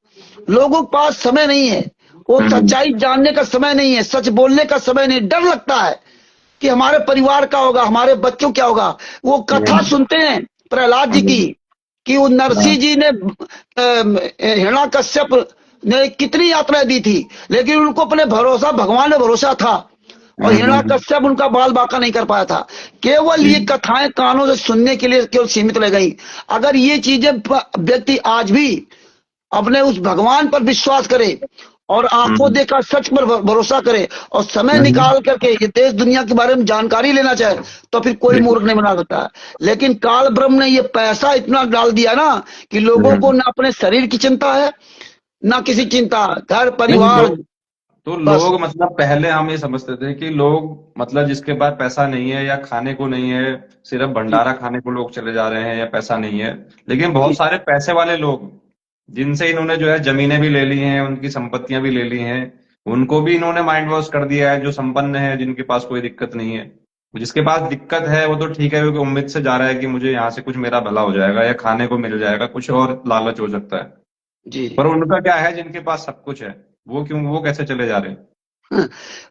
लोगों के पास समय नहीं है, वो सच्चाई जानने का समय नहीं है, सच बोलने का समय नहीं। डर लगता है कि हमारे परिवार का होगा, हमारे बच्चों क्या होगा। वो कथा सुनते हैं प्रहलाद जी की, कि वो नरसिंह जी ने, हिरण्याकश्यप ने कितनी यात्राएं दी थी, लेकिन उनको अपने भरोसा, भगवान में भरोसा था, और हिरण्याकश्यप उनका बाल बांका नहीं कर पाया था। केवल ये कथाएं कानों से सुनने के लिए केवल सीमित रह गई। अगर ये चीजें व्यक्ति आज भी अपने उस भगवान पर विश्वास करे और आंखों देखा सच पर भरोसा करे और समय निकाल करके ये देश दुनिया के बारे में जानकारी लेना चाहे तो फिर कोई मूर्ख नहीं बना सकता है। लेकिन काल ब्रह्म ने ये पैसा इतना डाल दिया ना कि लोगों को ना अपने शरीर की चिंता है ना किसी चिंता, घर नहीं परिवार लोग तो बस। लोग मतलब पहले हम ये समझते थे कि लोग मतलब जिसके पास पैसा नहीं है या खाने को नहीं है, सिर्फ जी भंडारा खाने को लोग चले जा रहे हैं या पैसा नहीं है। लेकिन बहुत जी सारे पैसे वाले लोग जिनसे इन्होंने जो है जमीनें भी ले ली हैं, उनकी संपत्तियां भी ले ली हैं, उनको भी इन्होंने माइंड वॉश कर दिया है। जो संपन्न है, जिनके पास कोई दिक्कत नहीं है, जिसके पास दिक्कत है वो तो ठीक है, क्योंकि उम्मीद से जा रहा है कि मुझे यहाँ से कुछ मेरा भला हो जाएगा या खाने को मिल जाएगा, कुछ और लालच हो सकता है। जी पर उनका क्या है जिनके पास सब कुछ है, वो कैसे चले जा रहे हैं? हाँ,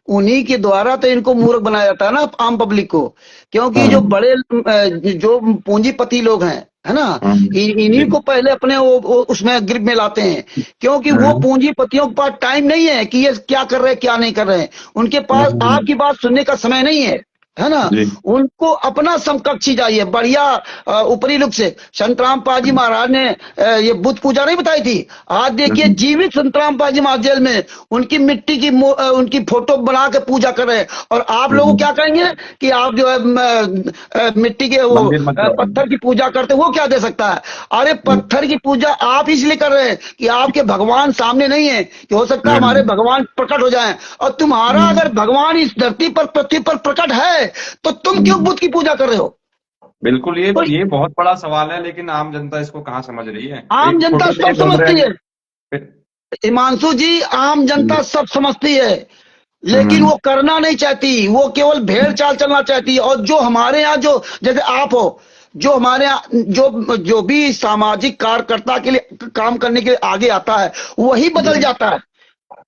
उन्हीं के द्वारा तो इनको मूर्ख बनाया जाता है ना आम पब्लिक को। क्योंकि जो हम्म बड़े जो पूंजीपति लोग हैं है ना, जी इन्हीं को पहले अपने वो उसमें ग्रिप में लाते हैं। क्योंकि वो हम्म पूंजीपतियों के पास टाइम नहीं है कि ये क्या कर रहे हैं क्या नहीं कर रहे हैं। उनके पास हम्म, आपकी बात सुनने का समय नहीं है ना। जी उनको अपना समकक्षी चाहिए बढ़िया ऊपरी लुक से। संतराम पाजी महाराज ने ये बुद्ध पूजा नहीं बताई थी। आज देखिए हम्म, जीवित संतराम पाजी महाराज जेल में उनकी मिट्टी की उनकी फोटो बना के पूजा कर रहे हैं। और आप लोग हम्म, क्या कहेंगे कि आप जो है मिट्टी के वो मंदिर मत जाओ। पत्थर की पूजा करते वो क्या दे सकता है। अरे हम्म, पत्थर की पूजा आप इसलिए कर रहे हैं कि आपके भगवान सामने नहीं है कि हो सकता है हमारे हम्म, भगवान प्रकट हो जाएं। और तुम्हारा अगर हम्म, भगवान इस धरती पर पृथ्वी पर प्रकट है तो तुम क्यों हम्म। बुद्ध की पूजा कर रहे हो। बिल्कुल, ये तो ये बहुत बड़ा सवाल है, लेकिन आम जनता इसको कहाँ समझ रही है। आम एक जनता फोटो लिए सब घूम रहे समझती है हैं। हिमांशु जी, आम जनता सब समझती है लेकिन हम्म, वो करना नहीं चाहती। वो केवल भेड़ चाल चलना चाहती है। और जो हमारे यहाँ जो जैसे आप हो, जो हमारे यहाँ जो भी सामाजिक कार्यकर्ता के लिए काम करने के लिए आगे आता है वही बदल जाता है।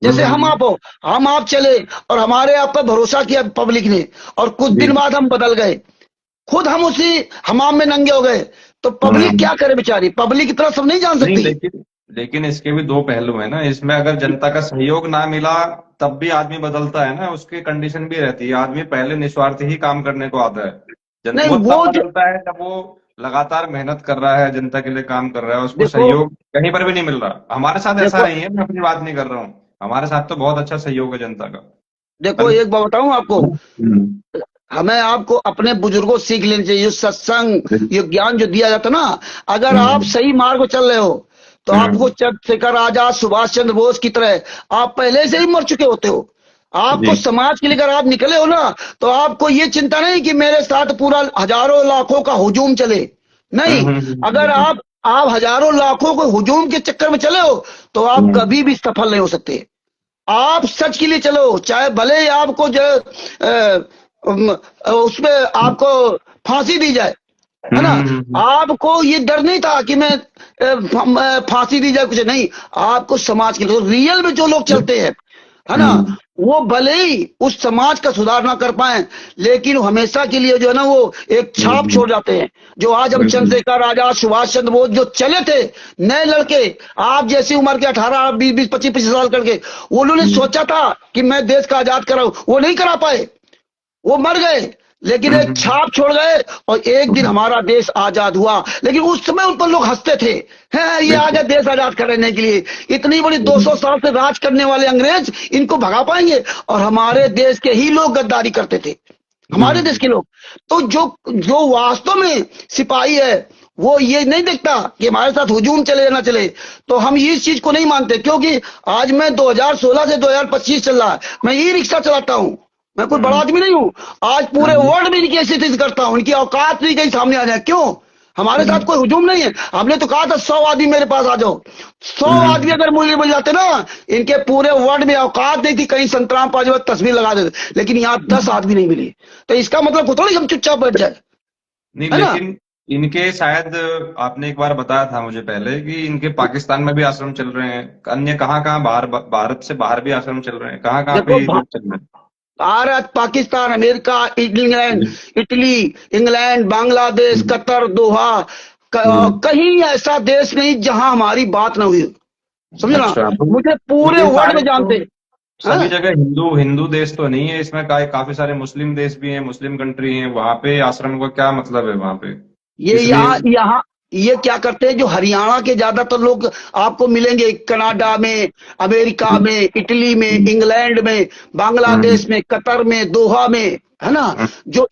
जैसे हम हम्म, आप हो, हम आप चले और हमारे आप पर भरोसा किया पब्लिक ने और कुछ जी दिन बाद हम बदल गए। खुद हम उसी हमाम में नंगे हो गए। तो पब्लिक हम्म। क्या करे बेचारी, पब्लिक इतना सब नहीं जान नहीं, सकती। लेकिन इसके भी दो पहलू है ना। इसमें अगर जनता का सहयोग ना मिला तब भी आदमी बदलता है ना, उसकी कंडीशन भी रहती है। आदमी पहले निस्वार्थ ही काम करने को आता है। नहीं वो तब वो जो बदलता है जब वो लगातार मेहनत कर रहा है, जनता के लिए काम कर रहा है, उसको देखो सहयोग कहीं पर भी नहीं मिल रहा। हमारे साथ ऐसा देखो नहीं है, मैं अपनी बात नहीं कर रहा हूँ। हमारे साथ तो बहुत अच्छा सहयोग है जनता का। देखो कल एक बात बताऊं आपको। हम्म, हमें आपको अपने बुजुर्गों से सीख लेनी चाहिए। ये सत्संग ये ज्ञान जो दिया जाता ना, अगर आप हम्म, सही मार्ग पर चल रहे हो तो आपको हम्म, चंद्रशेखर आजाद सुभाष चंद्र बोस की तरह आप पहले से ही मर चुके होते हो। आपको जी समाज के लिए अगर आप निकले हो ना तो आपको ये चिंता नहीं कि मेरे साथ पूरा हजारों लाखों का हुजूम चले। नहीं, अगर आप हजारों लाखों को हुजूम के चक्कर में चले हो तो आप हम्म, कभी भी सफल नहीं हो सकते। आप सच के लिए चलो, चाहे भले ही आपको जो उसमें आपको फांसी दी जाए है ना। आपको ये डर नहीं था कि मैं फांसी दी जाए कुछ नहीं। आपको समाज के लोग रियल में जो लोग चलते हैं है ना, हम्म, वो भले ही उस समाज का सुधार ना कर पाए लेकिन हमेशा के लिए जो है ना वो एक छाप छोड़ जाते हैं। जो आज हम बिल्कुल चंद्रशेखर आजाद सुभाष चंद्र बोस जो चले थे, नए लड़के आप जैसी उम्र के 18 20 25 25 साल करके, वो उन्होंने सोचा था कि मैं देश का आजाद कराऊं, वो नहीं करा पाए, वो मर गए। लेकिन एक छाप छोड़ गए और एक दिन हमारा देश आजाद हुआ। लेकिन उस समय उन पर लोग हंसते थे, हैं ये आ गए बिल्कुल देश आजाद करने के लिए। इतनी बड़ी 200 साल से राज करने वाले अंग्रेज इनको भगा पाएंगे। और हमारे देश के ही लोग गद्दारी करते थे, हमारे देश के लोग। तो जो जो वास्तव में सिपाही है वो ये नहीं देखता कि हमारे साथ हुजूम चले या ना चले। तो हम इस चीज को नहीं मानते क्योंकि आज मैं 2016 से 2025 चल रहा है, मैं ई रिक्शा चलाता हूं। मैं कोई बड़ा आदमी नहीं हूं। आज पूरे वर्ल्ड में इनकी स्थिति करता हूं, इनकी औकात नहीं कहीं सामने आ जाए। क्यों? हमारे साथ कोई हुजूम नहीं है। हमने तो कहा था 100 आदमी मेरे पास आ जाओ। 100 आदमी अगर मुझे मिल जाते ना, इनके पूरे वर्ल्ड में औकात नहीं थी कहीं संतराम पाजी तस्वीर लगा देते। लेकिन यहाँ 10 आदमी नहीं मिली। तो इसका मतलब थोड़ी हम चुपचाप बैठ जाए, नहीं, है ना। लेकिन इनके शायद आपने एक बार बताया था मुझे पहले कि इनके पाकिस्तान में भी आश्रम चल रहे हैं, अन्य कहाँ कहाँ बाहर, भारत से बाहर भी आश्रम चल रहे हैं, कहाँ कहाँ पे देखो ये लोग चल रहे भारत पाकिस्तान अमेरिका इंग्लैंड हैं? इटली इंग्लैंड बांग्लादेश हम्म, कतर दोहा हम्म, कहीं ऐसा देश नहीं जहां हमारी बात ना हुई। समझे ना। अच्छा मुझे तो पूरे ये वर्ल्ड सारे में तो जानते हैं। सभी हाँ? जगह हिंदू हिंदू देश तो नहीं है इसमें, काफी सारे मुस्लिम देश भी हैं, मुस्लिम कंट्री हैं, वहां पे आश्रम का क्या मतलब है वहां पे, ये किस लिए? यहाँ यहाँ ये क्या करते हैं, जो हरियाणा के ज्यादातर लोग आपको मिलेंगे कनाडा में, अमेरिका में, इटली में, इंग्लैंड में, बांग्लादेश में, कतर में, दोहा में, है ना, जो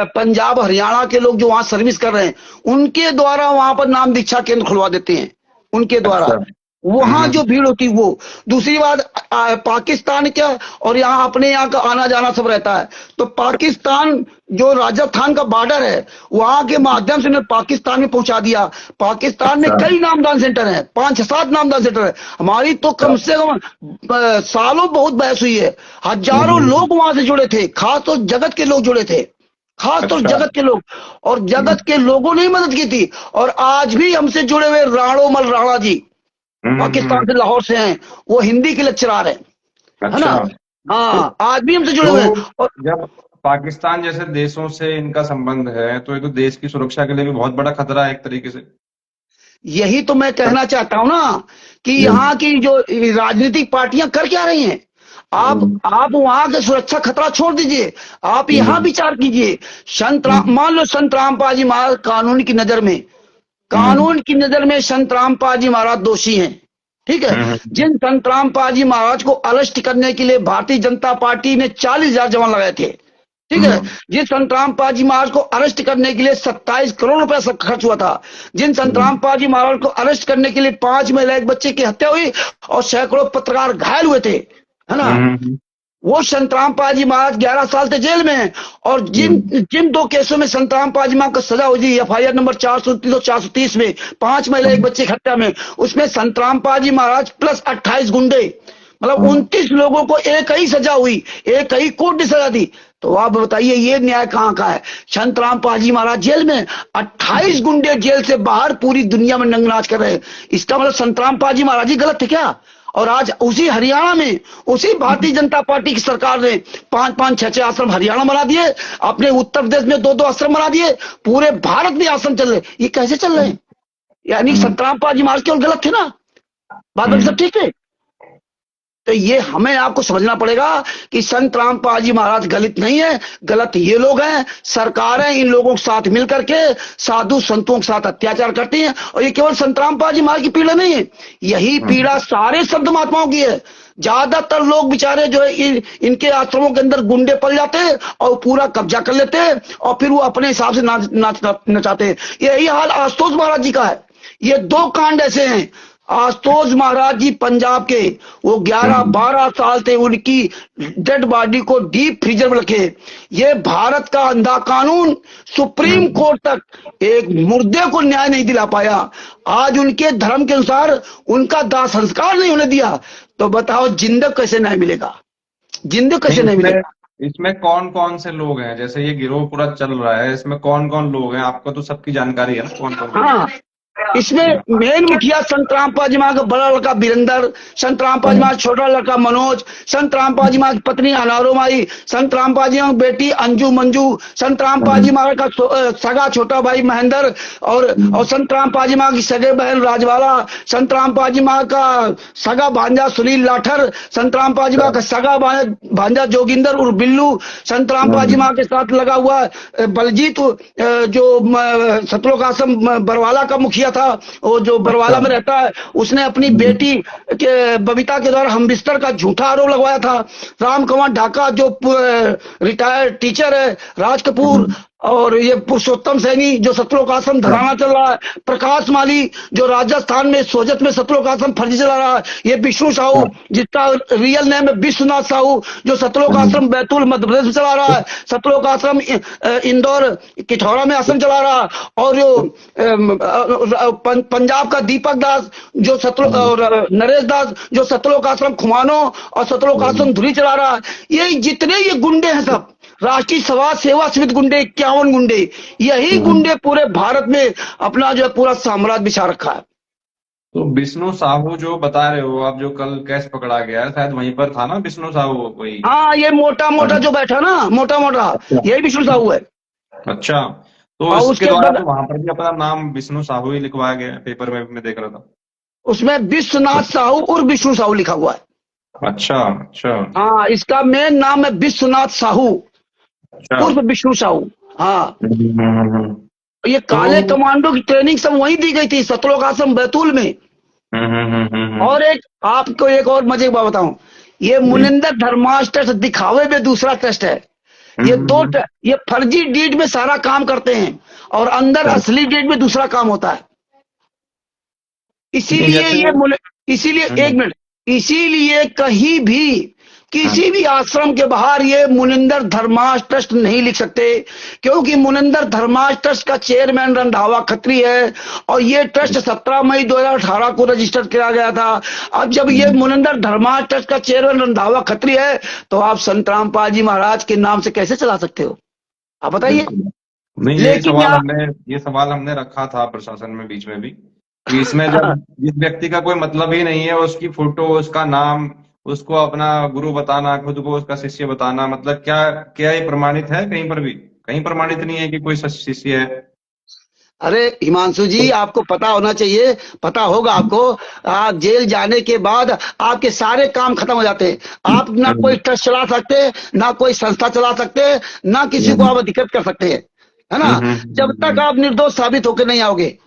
पंजाब हरियाणा के लोग जो वहां सर्विस कर रहे हैं, उनके द्वारा वहां पर नाम दीक्षा केंद्र खुलवा देते हैं, उनके द्वारा अच्छा। वहां जो भीड़ होती वो। दूसरी बात, पाकिस्तान क्या, और यहाँ अपने यहाँ का आना जाना सब रहता है, तो पाकिस्तान जो राजस्थान का बॉर्डर है, वहां के माध्यम से उन्हें पाकिस्तान में पहुंचा दिया। पाकिस्तान में कई नामदान सेंटर हैं, 5-7 नामदान सेंटर है। हमारी तो कम से कम सालों बहुत बहस हुई है, हजारों लोग वहां से जुड़े थे, खास तो जगत के लोग जुड़े थे, खास तौर जगत के लोग, और जगत के लोगों ने ही मदद की थी। और आज भी हमसे जुड़े हुए राणोमल राणा जी पाकिस्तान से, लाहौर से हैं, वो हिंदी के लेक्चरार हैं, है ना। हाँ, आज भी हमसे जुड़े हुए हैं। और जब पाकिस्तान जैसे देशों से इनका संबंध है, तो ये तो देश की सुरक्षा के लिए भी बहुत बड़ा खतरा है एक तरीके से। यही तो मैं कहना चाहता हूं ना, कि यहाँ की जो राजनीतिक पार्टियां कर क्या रही हैं। आप वहां के सुरक्षा खतरा छोड़ दीजिए, आप यहाँ विचार कीजिए। मान लो संत रामपाल जी महाराज कानून की नजर में संत रामपाल जी महाराज दोषी हैं, ठीक है। जिन संत रामपाल जी महाराज को अरेस्ट करने के लिए भारतीय जनता पार्टी ने 40,000 जवान लगाए थे, ठीक है। जिस संत रामपाल जी महाराज को अरेस्ट करने के लिए 27 करोड़ रुपया खर्च हुआ था, जिन संत रामपाल जी महाराज को अरेस्ट करने के लिए 5 महिला एक बच्चे की हत्या हुई और सैकड़ों पत्रकार घायल हुए थे, है ना, वो संत रामपाल जी महाराज 11 साल से जेल में हैं। और जिन 2 केसों में संत रामपाल जी महाराज को सजा हुई, FIR नंबर 429 और 430 में, 5 महिला एक बच्चे की हत्या में, उसमें संत रामपाल जी महाराज प्लस 28 गुंडे, मतलब 29 लोगों को एक ही सजा हुई, एक ही कोर्ट ने सजा दी। तो आप बताइए ये न्याय कहां का है। संत रामपाल जी महाराज जेल में, 28 गुंडे जेल से बाहर पूरी दुनिया में नंगनाच कर रहे हैं। इसका मतलब संत रामपाल जी महाराज ही गलत थे क्या। और आज उसी हरियाणा में, उसी भारतीय जनता पार्टी की सरकार ने 5-5, 6-6 आश्रम हरियाणा बना दिए, अपने उत्तर प्रदेश में 2-2 आश्रम बना दिए, पूरे भारत में आश्रम चल रहे। ये कैसे चल रहे हैं। यानी संत रामपाल जी महाराज केवल गलत थे ना, बात बाकी सब ठीक है। तो ये हमें आपको समझना पड़ेगा कि संत रामपाल जी महाराज गलत नहीं है, गलत ये लोग हैं, सरकारें इन लोगों के साथ मिलकर के साधु संतों के साथ अत्याचार करती हैं। और ये केवल संत रामपाल जी महाराज की पीड़ा नहीं है, यही पीड़ा सारे संत महात्माओं की है। ज्यादातर लोग बेचारे जो है इनके आश्रमों के अंदर गुंडे पल जाते हैं और पूरा कब्जा कर लेते हैं, और फिर वो अपने हिसाब से नचाते हैं। यही हाल आशुतोष महाराज जी का है। ये 2 कांड ऐसे हैं। आशुतोष महाराज जी पंजाब के, वो 11-12 साल थे, उनकी डेड बॉडी को डीप फ्रीजर में रखे। ये भारत का अंधा कानून सुप्रीम कोर्ट तक एक मुर्दे को न्याय नहीं दिला पाया। आज उनके धर्म के अनुसार उनका दाह संस्कार नहीं होने दिया, तो बताओ जिंदा कैसे न्याय मिलेगा, जिंदा कैसे नहीं मिलेगा। इसमें कौन कौन से लोग हैं, जैसे ये गिरोह पूरा चल रहा है, इसमें कौन कौन लोग हैं, आपको तो सबकी जानकारी है ना, कौन कौन। हाँ, इसमें मेन मुखिया संत रामपाल जी महाराज का बड़ा लड़का वीरेंद्र, संत रामपाल जी महाराज छोटा लड़का मनोज, संत रामपाल जी महाराज की पत्नी अनारो माई, संत रामपाल जी महाराज बेटी अंजू मंजू, संत रामपाल जी महाराज का सगा छोटा भाई महेंद्र, और संत रामपाल जी महाराज की सगे बहन राजवाला, संत रामपाल जी महाराज का सगा भांजा सुनील लाठर, संत रामपाल जी महाराज का सगा भांजा जोगिंदर उर्फ बिल्लू, संत रामपाल जी महाराज के साथ लगा हुआ बलजीत जो सतलोक आश्रम बरवाला का मुखिया था, वो जो बरवाला में रहता है, उसने अपनी बेटी के बबीता के द्वारा हम बिस्तर का झूठा आरोप लगवाया था। राम कुमार ढाका जो रिटायर्ड टीचर है, राज कपूर, और ये पुरुषोत्तम सैनी जो सतलोक आश्रम धराना चल रहा है, प्रकाश माली जो राजस्थान में सोजत में सतलोक आश्रम फर्जी चला रहा है, ये विष्णु साहू जिसका रियल नेम है विश्वनाथ साहू जो सतलोक आश्रम बैतूल मध्य प्रदेश में चला रहा है, सतलोक आश्रम इंदौर किठौरा में आश्रम चला रहा है, और जो पंजाब का दीपक दास जो सतलोक, और नरेश दास जो सतलोक आश्रम खुमानो और सतलोक आश्रम धुरी चला रहा है। ये जितने ये गुंडे हैं सब राष्ट्रीय समाज सेवा समिति गुंडे, 51 गुंडे, यही गुंडे पूरे भारत में अपना जो है पूरा साम्राज्य बिछा रखा है। तो विष्णु साहू जो बता रहे हो आप, जो कल केस पकड़ा गया है, शायद वहीं पर था ना विष्णु साहू वही। हाँ, ये मोटा मोटा जो बैठा ना, मोटा मोटा यही विष्णु साहू है। अच्छा, तो इसके द्वारा तो वहां पर भी अपना नाम विष्णु साहू ही लिखवाया गया है, पेपर में मैं देख रहा था। उसमें विश्वनाथ साहू और विष्णु साहू लिखा हुआ है। अच्छा अच्छा। हाँ, इसका मेन नाम है विश्वनाथ साहू उर्फ विष्णु साहू। हाँ, ये काले कमांडो की ट्रेनिंग सब वहीं दी गई थी, सतलोक आश्रम बैतूल में। और एक आपको एक और मजे की बात बताऊं, ये मुनिंदर धर्माश ट्रस्ट दिखावे में दूसरा ट्रस्ट है। ये फर्जी डीड में सारा काम करते हैं और अंदर असली डीड में दूसरा काम होता है। इसीलिए एक मिनट, इसीलिए कहीं भी किसी भी आश्रम के बाहर ये मुनिंदर धर्माश ट्रस्ट नहीं लिख सकते, क्योंकि मुनिंदर धर्माश ट्रस्ट का चेयरमैन रंधावा खत्री है और ये ट्रस्ट 17 मई 2018 को रजिस्टर किया गया था। अब जब ये मुनिंदर धर्माश ट्रस्ट का चेयरमैन रंधावा खत्री है तो आप संत रामपाल जी महाराज के नाम से कैसे चला सकते हो, आप बताइए। नहीं, ये सवाल हमने रखा था प्रशासन में बीच में भी कि इसमें जब जिस व्यक्ति का कोई मतलब ही नहीं है, उसकी फोटो, उसका नाम, उसको अपना गुरु बताना, खुद को उसका शिष्य बताना, मतलब क्या ये प्रमाणित है? कहीं पर भी कहीं प्रमाणित नहीं है कि कोई शिष्य है। अरे हिमांशु जी, आपको पता होना चाहिए, पता होगा आपको। आप जेल जाने के बाद आपके सारे काम खत्म हो जाते हैं। आप ना कोई ट्रस्ट चला सकते, ना कोई संस्था चला सकते, ना किसी को आप अधिकृत कर सकते हैं, है ना, जब तक आप निर्दोष साबित होकर नहीं आओगे,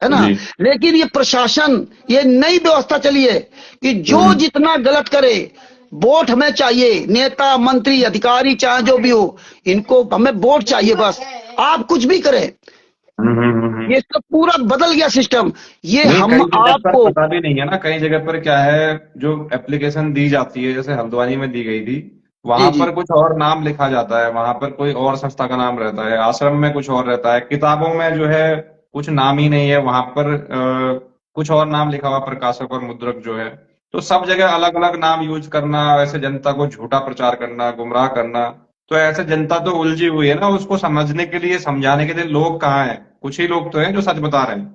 है ना। लेकिन ये प्रशासन, ये नई व्यवस्था चली है कि जो जितना गलत करे, वोट हमें चाहिए, नेता मंत्री अधिकारी चाहे जो भी हो, इनको हमें वोट चाहिए बस, आप कुछ भी करें। ये सब पूरा बदल गया सिस्टम। ये हम आपको पता भी नहीं है ना, कई जगह पर क्या है, जो एप्लीकेशन दी जाती है, जैसे हल्द्वानी में दी गई थी, वहां पर कुछ और नाम लिखा जाता है, वहां पर कोई और संस्था का नाम रहता है, आश्रम में कुछ और रहता है, किताबों में जो है कुछ नाम ही नहीं है, वहां पर कुछ और नाम लिखा हुआ, प्रकाशक और मुद्रक जो है। तो सब जगह अलग अलग नाम यूज करना, वैसे जनता को झूठा प्रचार करना, गुमराह करना, तो ऐसे जनता तो उलझी हुई है ना। उसको समझने के लिए, समझाने के लिए लोग कहाँ हैं? कुछ ही लोग तो हैं जो सच बता रहे हैं।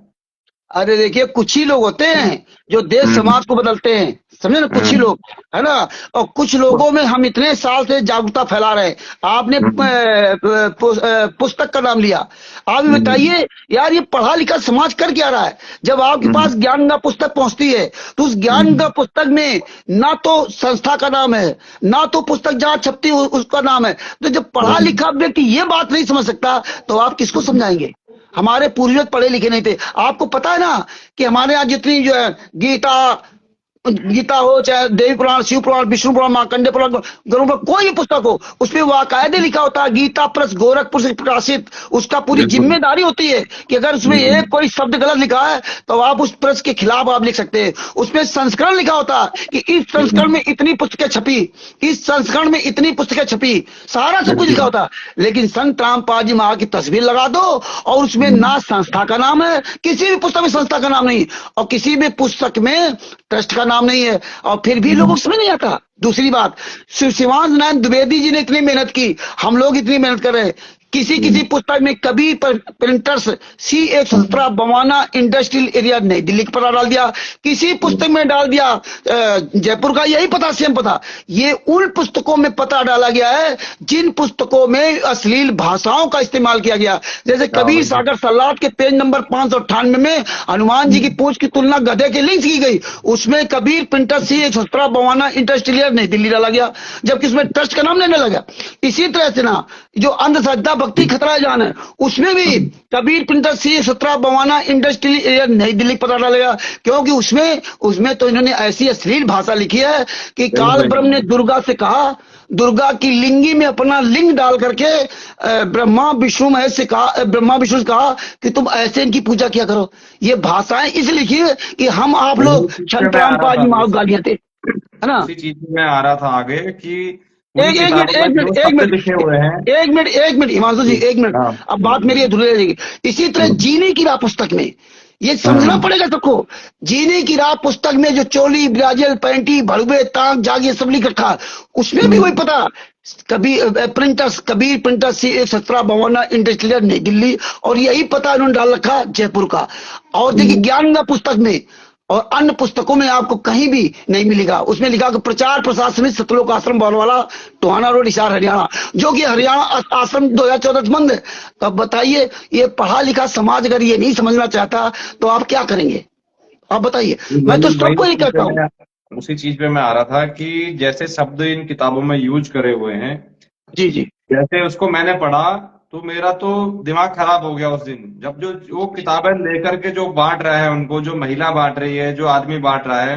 अरे देखिए, कुछ ही लोग होते हैं जो देश समाज को बदलते हैं, समझे ना, कुछ ही लोग, है ना। और कुछ लोगों में हम इतने साल से जागरूकता फैला रहे हैं। आपने पुस्तक का नाम लिया, आप बताइए यार, ये पढ़ा लिखा समाज कर क्या रहा है? जब आपके पास ज्ञान गंगा पुस्तक पहुंचती है तो उस ज्ञान गंगा पुस्तक में ना तो संस्था का नाम है, ना तो पुस्तक जहां छपती है उसका नाम है। तो जब पढ़ा लिखा व्यक्ति ये बात नहीं समझ सकता तो आप किसको समझाएंगे? हमारे पूर्वज पढ़े लिखे नहीं थे। आपको पता है ना कि हमारे यहाँ जितनी जो है गीता हो, चाहे देवी पुराण, शिव पुराण, विष्णु पुराण, मार्कंडेय पुराण, गरुड़ पुराण, कोई भी पुस्तक हो, उसमें वाकायदे लिखा होता है गीता प्रेस गोरखपुर से प्रकाशित। उसका पूरी जिम्मेदारी होती है कि अगर उसमें एक कोई शब्द गलत लिखा है तो आप उस प्रेस के खिलाफ आप लिख सकते हैं। उसमें संस्करण लिखा होता है कि इस संस्करण में इतनी पुस्तकें छपी, इस संस्करण में इतनी पुस्तकें छपी, सारा सब कुछ लिखा होता है। लेकिन संत रामपाल जी महाराज की तस्वीर लगा दो और उसमें ना संस्था का नाम है, किसी भी पुस्तक में संस्था का नाम नहीं, और किसी भी पुस्तक में ट्रस्ट का नाम नहीं है, और फिर भी लोगों को समझ नहीं आता। दूसरी बात, शिवांश नारायण द्विवेदी जी ने इतनी मेहनत की, हम लोग इतनी मेहनत कर रहे हैं। किसी पुस्तक में Kabir printers C117 Bawana industrial area नई दिल्ली का पता डाल दिया, किसी पुस्तक में डाल दिया जयपुर का, यही पता, सेम पता। ये उन पुस्तकों में पता डाला गया है जिन पुस्तकों में अश्लील भाषाओं का इस्तेमाल किया गया। जैसे कबीर सागर सलाद के पेज नंबर 598 में हनुमान जी की पूंछ की तुलना गधे के लिंक की गई, उसमें Kabir printer C117 Bawana industrial area नई दिल्ली डाला गया, जबकि उसमें ट्रस्ट का नाम नहीं डाला गया। इसी तरह से ना जो अंधश्रद्धा भक्ति खतरा जान है, उसमें भी Kabir printer C117 Bawana industrial area नई दिल्ली पता डालेगा, क्योंकि उसमें तो इन्होंने ऐसी अश्लील भाषा लिखी है कि काल ब्रह्म ने दुर्गा से कहा, दुर्गा की लिंगी में अपना लिंग डाल करके ब्रह्मा विष्णु महेश से कहा, ब्रह्मा विष्णु से कहा कि तुम ऐसे इनकी पूजा किया करो। ये भाषाएं इसलिए लिखी है कि हम आप लोग संत रामपाल जी महाराज गालियां थे, है ना। इसी चीज में आ रहा था आगे कि एक मिनट हिमांशु जी, एक मिनट, अब बात मेरी अधूरी रह जाएगी। इसी तरह जीने की राह पुस्तक में ये समझना पड़ेगा सबको। जीने की राह पुस्तक में जो चोली, ब्राजल, पैंटी, भड़वे, ताक, जाग, ये सब लिख रखा, उसमें भी वही पता, Kabir printer C117 Bawana industrial नई दिल्ली, और यही पता उन्होंने डाल रखा जयपुर का। और देखिए ज्ञान गंगा पुस्तक में और अन्य पुस्तकों में आपको कहीं भी नहीं मिलेगा। उसमें लिखा कि प्रचार प्रसार समिति सतलोक आश्रम बरवाला, टोहाना रोड, हिसार, हरियाणा, जो कि हरियाणा आश्रम 2014 से बंद है। तो अब बताइए, ये पढ़ा लिखा समाज अगर ये नहीं समझना चाहता तो आप क्या करेंगे? आप बताइए। मैं तो सबको ही कहता हूँ, उसी चीज पे मैं आ रहा था कि जैसे शब्द इन किताबों में यूज करे हुए हैं, जी, जैसे उसको मैंने पढ़ा तो मेरा तो दिमाग खराब हो गया उस दिन, जब जो वो किताबें लेकर के जो बांट रहा है उनको, जो महिला बांट रही है, जो आदमी बांट रहा है,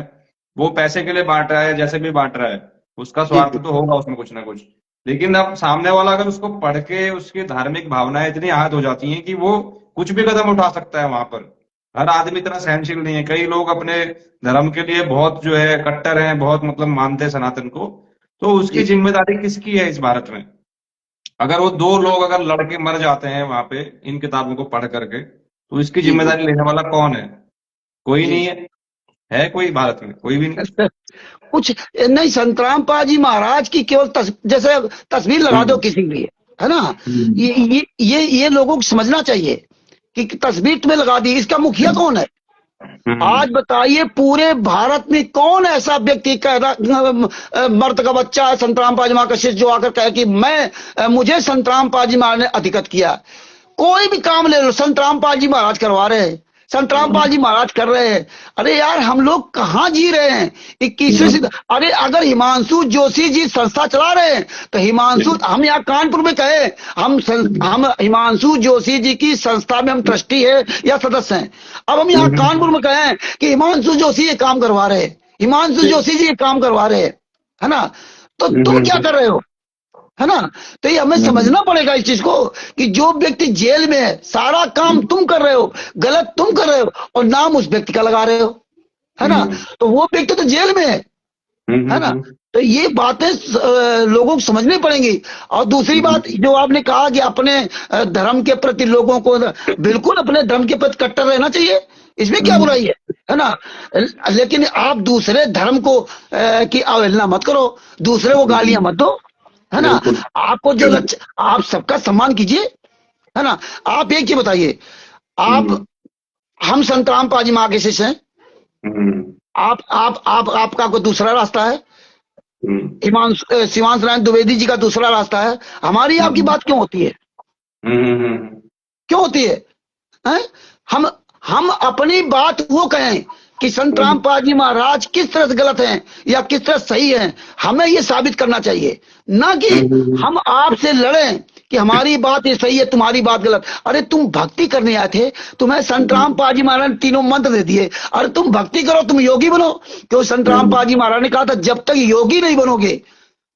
वो पैसे के लिए बांट रहा है, जैसे भी बांट रहा है, उसका जी स्वार्थ जी तो होगा उसमें कुछ ना कुछ। लेकिन अब सामने वाला अगर उसको पढ़ के उसकी धार्मिक भावनाएं इतनी आहत हो जाती हैं कि वो कुछ भी कदम उठा सकता है वहां पर। हर आदमी इतना सहनशील नहीं है, कई लोग अपने धर्म के लिए बहुत जो है कट्टर हैं, बहुत मतलब मानते हैं सनातन को। तो उसकी जी जिम्मेदारी किसकी है इस भारत में? अगर वो दो लोग अगर लड़के मर जाते हैं वहां पे इन किताबों को पढ़ करके, तो इसकी जी जी जिम्मेदारी लेने वाला कौन है? कोई जी नहीं है कोई भारत में? कोई भी नहीं। कुछ नहीं। संतराम पाजी महाराज की केवल जैसे तस्वीर लगा दो हम्म किसी के लिए, है ना। हम्म ये लोगों को समझना चाहिए कि तस्वीर तुम्हें लगा दी, इसका मुखिया कौन है? हम्म आज बताइए पूरे भारत में कौन ऐसा व्यक्ति कह रहा मर्द का बच्चा है संतराम पाजी महाराज का शिष्य जो आकर कहे कि मुझे संतराम पाजी महाराज ने अधिगत किया। कोई भी काम ले लो संतराम पाजी महाराज करवा रहे हैं, संतराम पाजी महाराज कर रहे हैं। अरे यार हम लोग कहाँ जी रहे हैं 21वीं। अरे अगर हिमांशु जोशी जी संस्था चला रहे हैं तो हिमांशु, हम यहाँ कानपुर में कहे हम हिमांशु जोशी जी की संस्था में हम ट्रस्टी है या सदस्य हैं। अब हम यहाँ कानपुर में कहें कि हिमांशु जोशी ये काम करवा रहे हैं, हिमांशु जोशी जी ये काम करवा रहे हैं, है ना। तो तुम क्या कर रहे हो, है ना। तो ये हमें समझना पड़ेगा इस चीज को कि जो व्यक्ति जेल में है सारा काम तुम कर रहे हो, गलत तुम कर रहे हो और नाम उस व्यक्ति का लगा रहे हो, है ना। तो वो व्यक्ति तो जेल में है ना। तो ये बातें लोगों को समझनी पड़ेंगी। और दूसरी बात जो आपने कहा कि अपने धर्म के प्रति लोगों को, बिल्कुल अपने धर्म के प्रति कट्टर रहना चाहिए, इसमें क्या बुराई है ना। लेकिन आप दूसरे धर्म को की अवहेलना मत करो, दूसरे को गालियां मत दो, है ना। आपको जो लक्ष्य, आप सबका सम्मान कीजिए, है ना। आप एक चीज बताइए, आप हम संतराम पाजी माँ के शिष्य हैं, आप आपका कोई दूसरा रास्ता है, हिमांशु शिवांश नारायण द्विवेदी जी का दूसरा रास्ता है, हमारी आपकी बात क्यों होती है, क्यों होती है, हैं? हम अपनी बात वो कहें कि संतराम पाजी महाराज किस तरह से गलत हैं या किस तरह सही हैं, हमें ये साबित करना चाहिए, ना कि हम आपसे लड़ें कि हमारी बात ये सही है तुम्हारी बात गलत। अरे तुम भक्ति करने आए थे, तुम्हें संतराम पाजी महाराज ने तीनों मंत्र दे दिए, अरे तुम भक्ति करो, तुम योगी बनो। क्योंकि संतराम पाजी महाराज ने कहा था जब तक योगी नहीं बनोगे,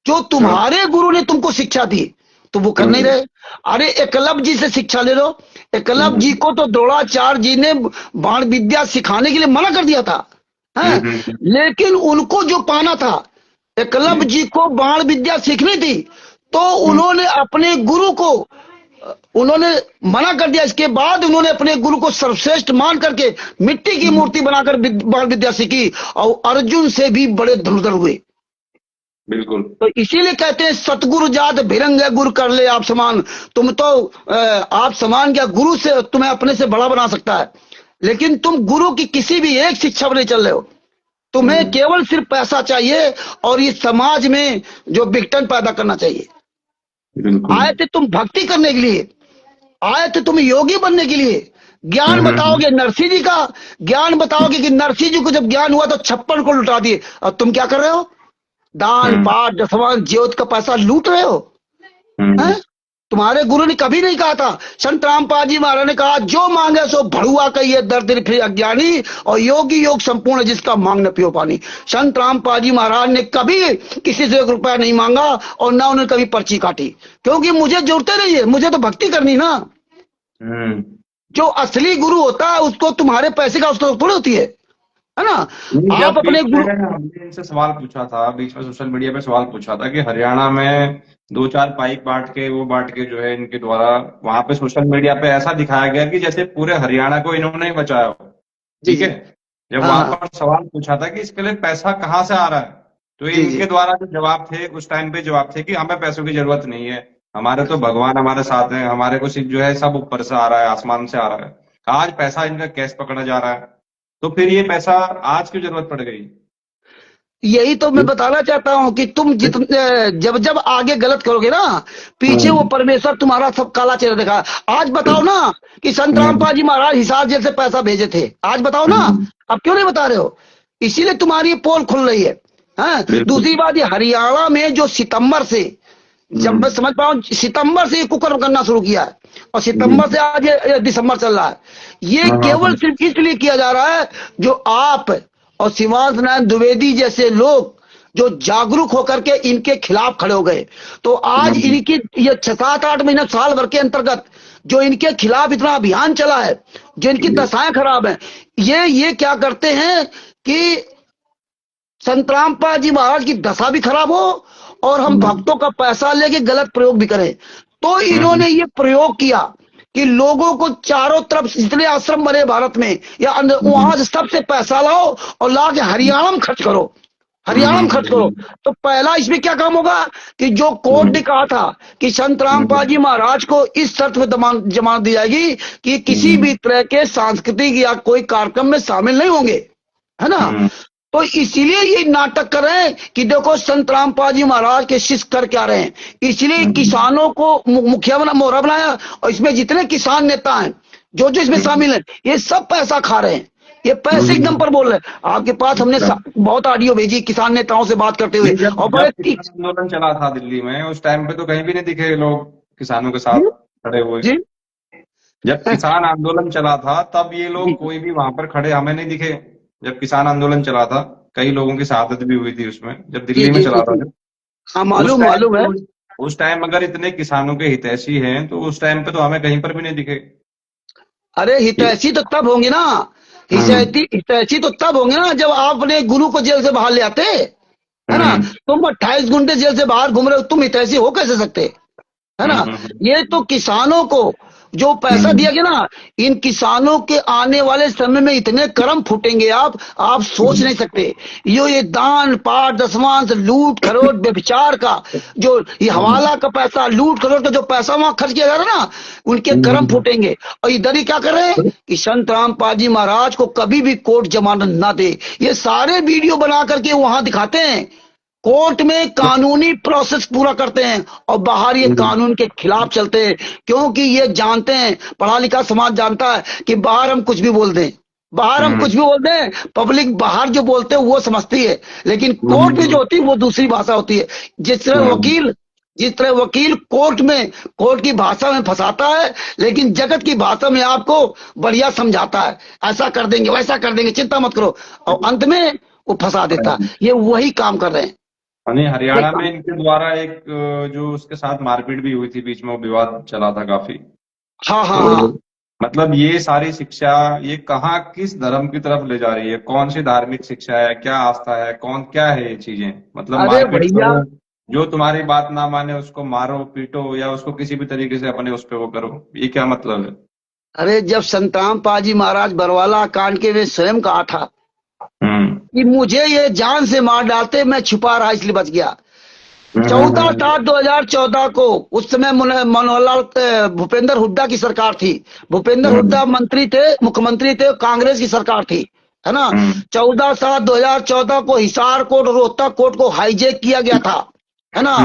जो तुम्हारे गुरु ने तुमको शिक्षा दी तो वो कर नहीं रहे। अरे एकलव्य जी से शिक्षा ले लो, एकलव्य जी को तो द्रोणाचार्य जी ने बाण विद्या सिखाने के लिए मना कर दिया था, है? लेकिन उनको जो पाना था, एकलव्य जी को बाण विद्या सीखनी थी, तो उन्होंने अपने गुरु को उन्होंने मना कर दिया। इसके बाद उन्होंने अपने गुरु को सर्वश्रेष्ठ मान करके मिट्टी की मूर्ति बनाकर बाण विद्या सीखी और अर्जुन से भी बड़े धनुर्धर हुए। बिल्कुल। तो इसीलिए कहते हैं सतगुरु जात भिरंग है गुरु कर ले आप समान। तुम तो आप समान क्या, गुरु से तुम्हें अपने से बड़ा बना सकता है, लेकिन तुम गुरु की किसी भी एक शिक्षा पर नहीं चल रहे हो। तुम्हें केवल सिर्फ पैसा चाहिए और इस समाज में जो विघटन पैदा करना चाहिए। आए थे तुम भक्ति करने के लिए, आए थे तुम योगी बनने के लिए। ज्ञान बताओगे नरसिंह जी का, ज्ञान बताओगे कि नरसिंह जी को जब ज्ञान हुआ तो 56 को लुटा दिए, और तुम क्या कर रहे हो, दान पाठ दसवां ज्योत का पैसा लूट रहे हो, हैं? तुम्हारे गुरु ने कभी नहीं कहा था, संतराम पाजी महाराज ने कहा जो मांगे सो भड़ुआ कहिए दर्द फिर अज्ञानी, और योगी योग संपूर्ण जिसका मांग न पियो पानी। संतराम पाजी महाराज ने कभी किसी से 1 रुपया नहीं मांगा और ना उन्होंने कभी पर्ची काटी, क्योंकि मुझे जरूरत नहीं है, मुझे तो भक्ति करनी ना। जो असली गुरु होता है उसको तुम्हारे पैसे का उसको थोड़ी होती है ना। आप अपने गुरु, हमने इनसे सवाल पूछा था बीच में, सोशल मीडिया पे सवाल पूछा था कि हरियाणा में 2-4 पाइप बांट के जो है इनके द्वारा वहां पे सोशल मीडिया पे ऐसा दिखाया गया कि जैसे पूरे हरियाणा को इन्होंने ही बचाया हो, ठीक है। जब वहां पर सवाल पूछा था कि इसके लिए पैसा कहाँ से आ रहा है, तो इनके द्वारा जो जवाब थे उस टाइम पे जवाब थे कि हमें पैसों की जरूरत नहीं है, हमारे तो भगवान हमारे साथ हैं, हमारे को जो है सब ऊपर से आ रहा है, आसमान से आ रहा है। आज पैसा इनका कैश पकड़ा जा रहा है, तो फिर ये पैसा आज क्यों जरूरत पड़ गई? यही तो मैं बताना चाहता हूं कि तुम जितने जब आगे गलत करोगे ना, पीछे वो परमेश्वर तुम्हारा सब काला चेहरा दिखा। आज बताओ ना कि संतराम पाजी महाराज हिसार जेल से पैसा भेजे थे, आज बताओ ना, अब क्यों नहीं बता रहे हो? इसीलिए तुम्हारी पोल खुल रही है। दूसरी बात, ये हरियाणा में जो सितंबर से जब मैं समझ पाऊं, सितंबर से ये कुकर्म करना शुरू किया है और सितंबर से आज ये दिसंबर चल रहा है। ये केवल सिर्फ इसलिए किया जा रहा है जो आप और शिवांश नारायण द्विवेदी जैसे लोग जो जागरूक होकर के इनके खिलाफ खड़े हो गए। तो आज इनकी ये 6-7-8 महीने साल भर के अंतर्गत जो इनके खिलाफ इतना अभियान चला है, जो इनकी दशाएं खराब है, ये क्या करते हैं कि संत रामपाल जी महाराज की दशा भी खराब हो और हम भक्तों का पैसा लेके गलत प्रयोग भी करें। तो इन्होंने ये प्रयोग किया कि लोगों को चारों तरफ जितने आश्रम बने भारत में या वहां से सबसे पैसा लाओ और ला के हरियाणा में खर्च करो, हरियाणा में खर्च करो। तो पहला इसमें क्या काम होगा कि जो कोर्ट ने कहा था कि संत रामपाल जी महाराज को इस शर्त में जमानत दी जाएगी कि किसी भी तरह के सांस्कृतिक या कोई कार्यक्रम में शामिल नहीं होंगे, है ना। तो इसीलिए ये नाटक कर रहे हैं कि देखो संत रामपाल जी महाराज के शिष्य कर क्या रहे हैं। इसलिए किसानों को मुखिया मोहरा बनाया और इसमें जितने किसान नेता हैं जो जो इसमें शामिल हैं ये सब पैसा खा रहे हैं, ये पैसे एकदम पर बोल रहे हैं। आपके पास हमने बहुत ऑडियो भेजी किसान नेताओं से बात करते हुए। और बड़े आंदोलन चला था दिल्ली में, उस टाइम पे तो कहीं भी नहीं दिखे लोग किसानों के साथ खड़े हुए। जब किसान आंदोलन चला था तब ये लोग कोई भी वहां पर खड़े हमें नहीं दिखे। जब किसान आंदोलन चला था कई लोगों की शहादत भी हुई थी उसमें, जब दिल्ली में चला था। हाँ मालूम है। उस टाइम अगर इतने किसानों के हितैषी हैं तो उस टाइम पे तो हमें कहीं पर भी नहीं दिखे। अरे हितैषी तो तब होंगे ना, हितैषी तो तब होंगे ना जब आप अपने गुरु को जेल से बाहर ले आते, है ना। तुम 28 घंटे जेल से बाहर घूम रहे हो, तुम हितैषी हो कैसे सकते, है ना। ये तो किसानों को जो पैसा दिया गया ना, इन किसानों के आने वाले समय में इतने कर्म फूटेंगे आप सोच नहीं सकते। ये दान पाठ दशमांश लूट खरोट व्यभिचार का जो ये हवाला का पैसा लूट खरोट का जो पैसा वहां खर्च किया जा रहा है ना, उनके कर्म फूटेंगे। और इधर ही क्या कर रहे हैं कि संत रामपाल जी महाराज को कभी भी कोर्ट जमानत ना दे। ये सारे वीडियो बना करके वहां दिखाते हैं, कोर्ट में कानूनी प्रोसेस पूरा करते हैं और बाहर ये कानून के खिलाफ चलते हैं, क्योंकि ये जानते हैं, पढ़ा लिखा समाज जानता है कि बाहर हम कुछ भी बोल दें, बाहर हम कुछ भी बोल दें, पब्लिक बाहर जो बोलते हैं वो समझती है, लेकिन कोर्ट में जो होती है वो दूसरी भाषा होती है। जिस तरह वकील कोर्ट में कोर्ट की भाषा में फंसाता है, लेकिन जगत की भाषा में आपको बढ़िया समझाता है, ऐसा कर देंगे वैसा कर देंगे चिंता मत करो, और अंत में वो फंसा देता है। ये वही काम कर रहे हैं। हरियाणा में इनके द्वारा एक जो उसके साथ मारपीट भी हुई थी बीच में, वो विवाद चला था काफी। हाँ। मतलब ये सारी शिक्षा ये कहाँ किस धर्म की तरफ ले जा रही है, कौन सी धार्मिक शिक्षा है, क्या आस्था है, कौन क्या है ये चीजें। मतलब मारपीट करो, जो तुम्हारी बात ना माने उसको मारो पीटो या उसको किसी भी तरीके से अपने उस पर वो करो, ये क्या मतलब है। अरे जब संत रामपाल जी महाराज बरवाला कांड के वे स्वयं कहा था कि मुझे ये जान से मार डालते, मैं छुपा रहा इसलिए बच गया। 14/7/2014 को उस समय मनोहर लाल भूपेंद्र हुड्डा की सरकार थी, भूपेंद्र हुड्डा मंत्री थे, मुख्यमंत्री थे, कांग्रेस की सरकार थी, है ना। 14/7/2014 को हिसार कोर्ट और रोहतक कोर्ट को हाईजैक किया गया था, है ना।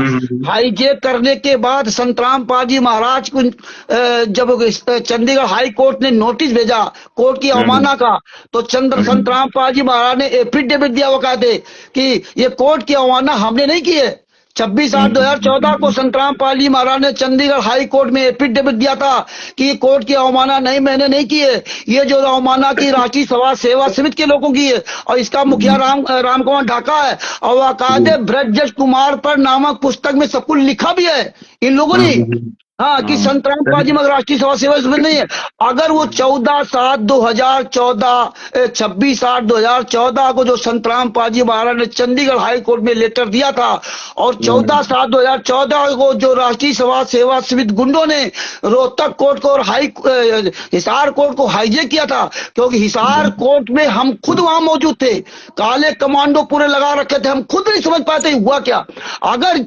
हाईजैक करने के बाद संत रामपाल जी महाराज को जब चंडीगढ़ हाई कोर्ट ने नोटिस भेजा कोर्ट की अवमानना का, तो संत रामपाल जी महाराज ने एफिडेविट दिया, वो कहते कि ये कोर्ट की अवमानना हमने नहीं की है। 26/8/2014 को संत रामपाल जी महाराज ने चंडीगढ़ हाई कोर्ट में एफिडेविट दिया था कि कोर्ट की अवमानना नहीं मैंने नहीं की है, ये जो अवमानना की राष्ट्रीय सभा सेवा समिति के लोगों की है और इसका मुखिया राम कुमार ढाका है, और वाकायदे ब्रजस कुमार पर नामक पुस्तक में सब कुछ लिखा भी है इन लोगों ने, हाँ, कि संत रामपाल जी मगर राष्ट्रीय सभा सेवा समिति नहीं है। अगर वो 14/7/2014 26/8/2014 को जो संत रामपाल जी महाराज ने चंडीगढ़ हाई कोर्ट में लेटर दिया था और 14/7/2014 को जो राष्ट्रीय सभा सेवा समिति गुंडों ने रोहतक कोर्ट को और हिसार कोर्ट को हाईजैक किया था, क्योंकि हिसार कोर्ट में हम खुद वहां मौजूद थे, काले कमांडो पूरे लगा रखे थे, हम खुद नहीं समझ पाते हुआ क्या। अगर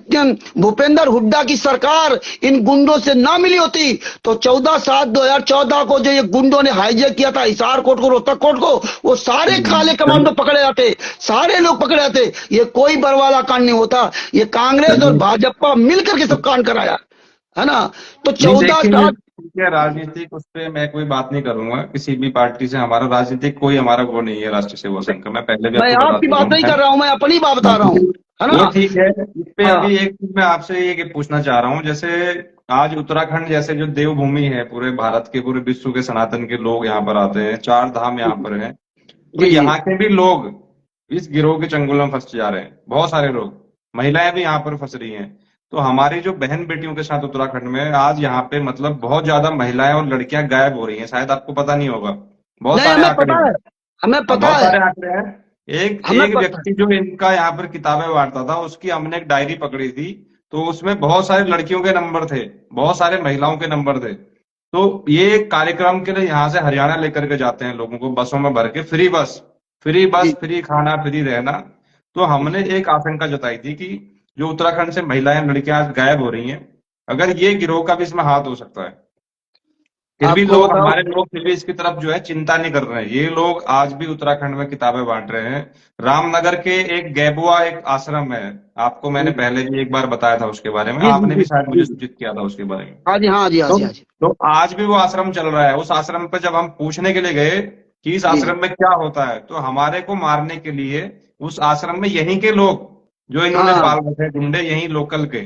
भूपेंद्र हुड्डा की सरकार इन गुंडों से ना मिली होती तो 14/7/2014 को जो ये गुंडों ने हाईजैक किया था हिसार कोर्ट को रोहतक कोर्ट को, वो सारे काले कमांडो पकड़े जाते, सारे लोग पकड़े जाते। ये कोई बरवाला कांड नहीं होता, ये कांग्रेस और भाजपा मिलकर के सब कांड कराया, है ना। तो 14/7 है राजनीतिक, उस पर मैं कोई बात नहीं करूंगा। किसी भी पार्टी से हमारा राजनीतिक कोई हमारा वो नहीं है, राष्ट्रीय सेवा संघ का, मैं पहले भी मैं आपको बता आपकी चुका बात नहीं हूँ। कर रहा हूं, मैं अपनी बात बता रहा हूं, हाँ, है वो ना। ठीक है। इस पे हाँ अभी एक चीज मैं आपसे ये पूछना चाह रहा हूँ, जैसे आज उत्तराखंड जैसे जो देवभूमि है, पूरे भारत के पूरे विश्व के सनातन के लोग यहाँ पर आते हैं, 4 धाम यहाँ पर हैं, तो जी जी यहाँ के भी लोग इस गिरोह के चंगुल में फंस जा रहे हैं, बहुत सारे लोग, महिलाएं भी यहाँ पर फंस रही हैं। तो हमारी जो बहन बेटियों के साथ उत्तराखंड में आज यहाँ पे मतलब बहुत ज्यादा महिलाएं और लड़कियां गायब हो रही हैं, शायद आपको पता नहीं होगा, बहुत नहीं, सारे हमें आंकड़े पता हैं। है, हमें हाँ, पता बहुत है, सारे आंकड़े हैं। एक हमें एक पता है। व्यक्ति जो इनका यहाँ पर किताबें बांटता था, उसकी हमने एक डायरी पकड़ी थी, तो उसमें बहुत सारी लड़कियों के नंबर थे, बहुत सारे महिलाओं के नंबर थे। तो ये कार्यक्रम के लिए यहाँ से हरियाणा लेकर के जाते हैं लोगों को बसों में भर के, फ्री बस, फ्री जी बस, फ्री खाना, फ्री रहना। तो हमने एक आशंका जताई थी कि जो उत्तराखंड से महिलाएं लड़कियां आज गायब हो रही हैं, अगर ये गिरोह का भी इसमें हाथ हो सकता है। फिर भी आपको लोग, बताओ। हमारे लोग फिर भी इसकी तरफ जो है चिंता नहीं कर रहे हैं। ये लोग आज भी उत्तराखंड में किताबें बांट रहे हैं। रामनगर के एक गैबुआ एक आश्रम है, आपको मैंने पहले भी एक बार बताया था उसके बारे में, जी जी आपने जी भी शायद जी मुझे जी। सूचित किया था उसके बारे में। हाँ जी, हाँ जी, हाँ तो जी, हाँ जी। तो आज भी वो आश्रम चल रहा है। उस आश्रम पे जब हम पूछने के लिए गए कि इस जी जी आश्रम में क्या होता है, तो हमारे को मारने के लिए उस आश्रम में यहीं के लोग जो इन्होंने हाँ पाल रखे हैं, गुंडे यहीं लोकल के,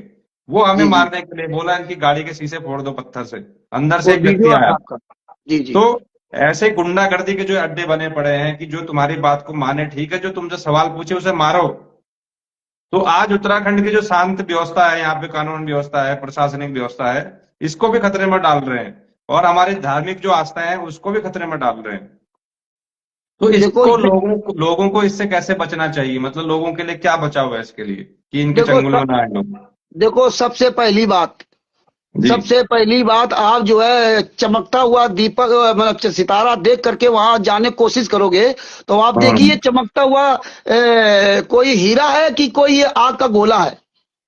वो हमें जी जी। मारने के लिए बोला, इनकी गाड़ी के शीशे फोड़ दो पत्थर से। अंदर से वो एक व्यक्ति वीडियो आया। था आपका। जी जी। तो ऐसे गुंडागर्दी के जो अड्डे बने पड़े हैं कि जो तुम्हारी बात को माने, ठीक है, जो तुमसे सवाल पूछे उसे मारो। तो आज उत्तराखंड की जो शांत व्यवस्था है, यहाँ पे कानून व्यवस्था है, प्रशासनिक व्यवस्था है, इसको भी खतरे में डाल रहे हैं, और हमारी धार्मिक जो आस्थाएं हैं उसको भी खतरे में डाल रहे हैं। तो देखो इसको इसमें, लोगों को इससे कैसे बचना चाहिए, मतलब लोगों के लिए क्या बचाव है इसके लिए कि इनके देखो चंगुल में ना आए लोग। देखो सबसे पहली बात, जी। सबसे पहली बात, आप जो है चमकता हुआ दीपक मतलब सितारा देख करके वहां जाने की कोशिश करोगे, तो आप हाँ। देखिए चमकता हुआ कोई हीरा है कि कोई ये आग का गोला है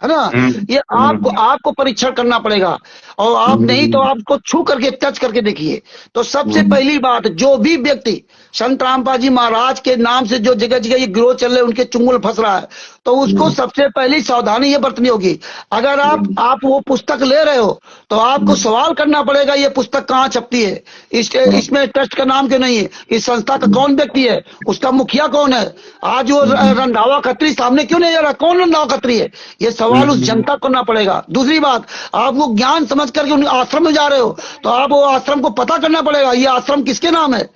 ना। हम्म। ये आपको हम्म। आपको परीक्षण करना पड़ेगा, और आप नहीं तो हम्म। आपको छू करके टच करके देखिए। तो सबसे हम्म। पहली बात, जो भी व्यक्ति संत रामपाल जी महाराज के नाम से जो जगह जगह ये गिरोह चल रहे हैं, उनके चुंगल फंस रहा है, तो उसको हम्म। सबसे पहली सावधानी ये बरतनी होगी। अगर हम्म। आप वो पुस्तक ले रहे हो, तो आपको हम्म। सवाल करना पड़ेगा ये पुस्तक कहाँ छपती है, इसमें ट्रस्ट का नाम क्यों नहीं है, इस संस्था का कौन व्यक्ति है, उसका मुखिया कौन है, आज वो रंधावा खत्री सामने क्यों नहीं आ रहा, कौन रंधावा खत्री है, ये सवाल उस जनता को करना पड़ेगा। दूसरी बात, आप वो ज्ञान समझ करके उन आश्रम में जा रहे हो, तो आप वो आश्रम को पता करना पड़ेगा, ये आश्रम किसके नाम है,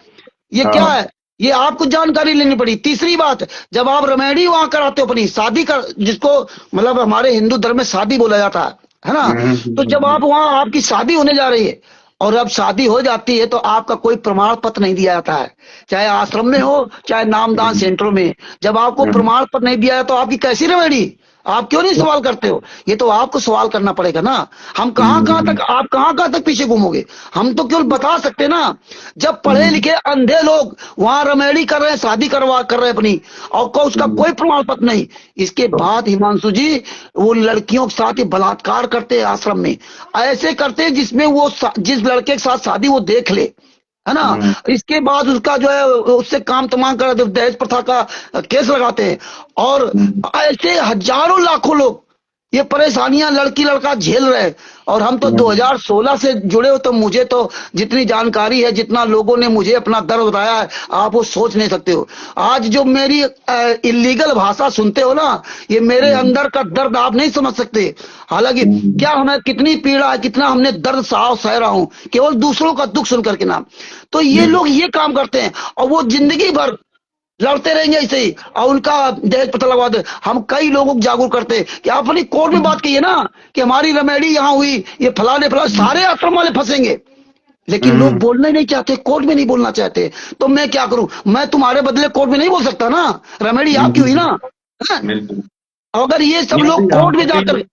ये क्या हाँ। है, ये आपको जानकारी लेनी पड़ी। तीसरी बात, जब आप रमेडी वहां कराते हो अपनी शादी कर, जिसको मतलब हमारे हिंदू धर्म में शादी बोला जाता है ना, तो जब आप वहां आपकी शादी होने जा रही है, और अब शादी हो जाती है, तो आपका कोई प्रमाण पत्र नहीं दिया जाता है, चाहे आश्रम में हो चाहे नामदान सेंटरों में। जब आपको प्रमाण पत्र नहीं दिया है, तो आपकी कैसी रमेडी, आप क्यों नहीं सवाल करते हो, ये तो आपको सवाल करना पड़ेगा ना। हम कहां कहां तक, आप कहां कहां तक पीछे घूमोगे, हम तो केवल बता सकते ना। जब पढ़े लिखे अंधे लोग वहां रमेड़ी कर रहे हैं, शादी करवा कर रहे हैं अपनी, और को उसका कोई प्रमाण पत्र नहीं। इसके बाद हिमांशु जी, वो लड़कियों के साथ ही बलात्कार करते हैं आश्रम में, ऐसे करते हैं जिसमें वो जिस लड़के के साथ शादी वो देख ले, है ना। इसके बाद उसका जो है उससे काम तमाम कर दहेज प्रथा का केस लगाते हैं, और ऐसे हजारों लाखों लोग ये परेशानियां लड़की लड़का झेल रहे हैं। और हम तो 2016 से जुड़े हो, तो मुझे तो जितनी जानकारी है, जितना लोगों ने मुझे अपना दर्द बताया है, आप वो सोच नहीं सकते हो। आज जो मेरी इलीगल भाषा सुनते हो ना, ये मेरे अंदर का दर्द आप नहीं समझ सकते। हालांकि क्या हमें कितनी पीड़ा है, कितना हमने दर्द सह रहा हूं केवल दूसरों का दुख सुन करके ना। तो ये लोग ये काम करते हैं, और वो जिंदगी भर लड़ते रहेंगे ऐसे ही, और उनका दहेज पता लगवा दे। हम कई लोगों को जागरूक करते हैं कि आप अपनी कोर्ट में बात कहिए ना, कि हमारी रमेडी यहाँ हुई, ये फलाने फलाने सारे आश्रम वाले फंसेंगे। लेकिन लोग बोलना ही नहीं चाहते, कोर्ट में नहीं बोलना चाहते। तो मैं क्या करूं, मैं तुम्हारे बदले कोर्ट में नहीं बोल सकता ना, रमेडी आपकी हुई ना, है? बिल्कुल। अगर ये सब यहाँ लोग पे यहाँ कोर्ट में पे जाकर, भी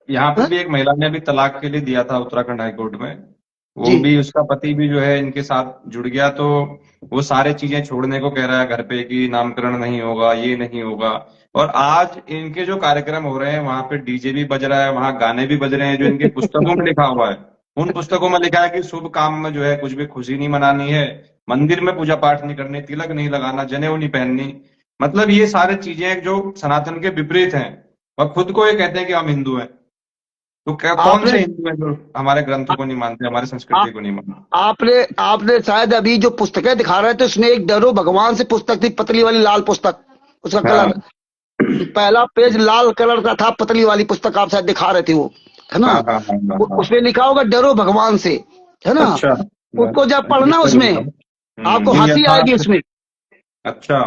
यहाँ पे है? भी एक महिला ने अभी तलाक के लिए दिया था उत्तराखंड हाईकोर्ट में। वो जी भी, उसका पति भी जो है इनके साथ जुड़ गया, तो वो सारे चीजें छोड़ने को कह रहा है घर पे कि नामकरण नहीं होगा, ये नहीं होगा। और आज इनके जो कार्यक्रम हो रहे हैं वहां पे डीजे भी बज रहा है, वहां गाने भी बज रहे हैं, जो इनकी पुस्तकों में लिखा हुआ है। उन पुस्तकों में लिखा है कि शुभ काम में जो है कुछ भी खुशी नहीं मनानी है, मंदिर में पूजा पाठ नहीं करनी, तिलक नहीं लगाना, जनेऊ नहीं पहननी। मतलब ये सारी चीजें जो सनातन के विपरीत हैं, और खुद को ये कहते हैं कि हम हिंदू हैं। तो क्या कौन से आपने हिंदू हैं जो हमारे ग्रंथों को नहीं मानते, हमारी आ, संस्कृति को नहीं मानते? आपने आपने शायद अभी जो पुस्तकें दिखा रहे थे उसमें एक डरो भगवान से पुस्तक थी, पतली वाली लाल पुस्तक, उसका हाँ कलर पहला पेज लाल कलर का था, पतली वाली पुस्तक आप शायद दिखा रहे थे वो, है ना? हाँ हाँ हाँ हाँ हाँ। उसमें लिखा होगा डरो भगवान से, है ना? अच्छा, उसको जब ये पढ़ना तो नहीं उसमें बताऊं। आपको ये हंसी आएगी यथार्थ। उसमें। अच्छा।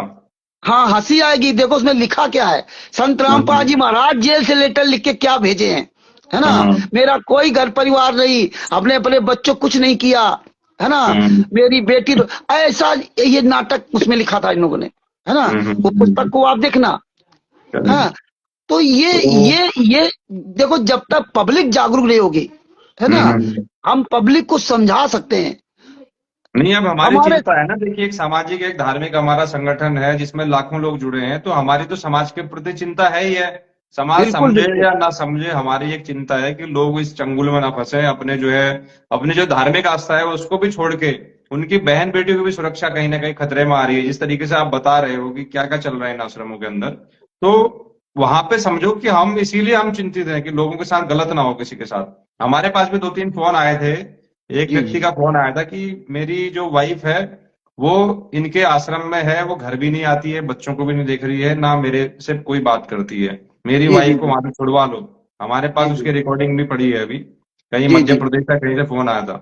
हाँ हंसी आएगी, देखो उसमें लिखा क्या है। संत रामपाल जी हम्म महाराज जेल से लेटर लिख के क्या भेजे हैं, है ना? हम्म मेरा कोई घर परिवार नहीं, अपने अपने बच्चों कुछ नहीं किया, है ना? हम्म मेरी बेटी तो ऐसा, ये नाटक उसमें लिखा था इन लोगों ने, है ना? वो पुस्तक को आप देखना। चलिए। हाँ, तो ये तो ये देखो, जब तक पब्लिक जागरूक नहीं होगी, है ना, हम्म। हम पब्लिक को समझा सकते हैं। नहीं, अब हमारी हमारे चिंता है ना, देखिए एक सामाजिक एक धार्मिक हमारा संगठन है जिसमें लाखों लोग जुड़े हैं, तो हमारी तो समाज के प्रति चिंता है ही है। समाज बिल्कुल समझे बिल्कुल। या ना समझे, हमारी एक चिंता है कि लोग इस चंगुल में ना फंसे, अपने जो है अपनी जो धार्मिक आस्था है उसको भी छोड़ के उनकी बहन बेटियों की भी सुरक्षा कहीं ना कहीं खतरे में आ रही है। जिस तरीके से आप बता रहे हो कि क्या क्या चल रहा है इन आश्रमों के अंदर, तो वहां पे समझो कि हम इसीलिए हम चिंतित हैं कि लोगों के साथ गलत ना हो किसी के साथ। हमारे पास भी दो तीन फोन आए थे। एक जी व्यक्ति जी का फोन आया था कि मेरी जो वाइफ है वो इनके आश्रम में है, वो घर भी नहीं आती है, बच्चों को भी नहीं देख रही है, ना मेरे से कोई बात करती है, मेरी जी जी वाइफ को वहां से छुड़वा लो। हमारे पास जी जी उसकी रिकॉर्डिंग भी पड़ी है अभी, कहीं जी मध्य जी प्रदेश का कहीं से फोन आया था।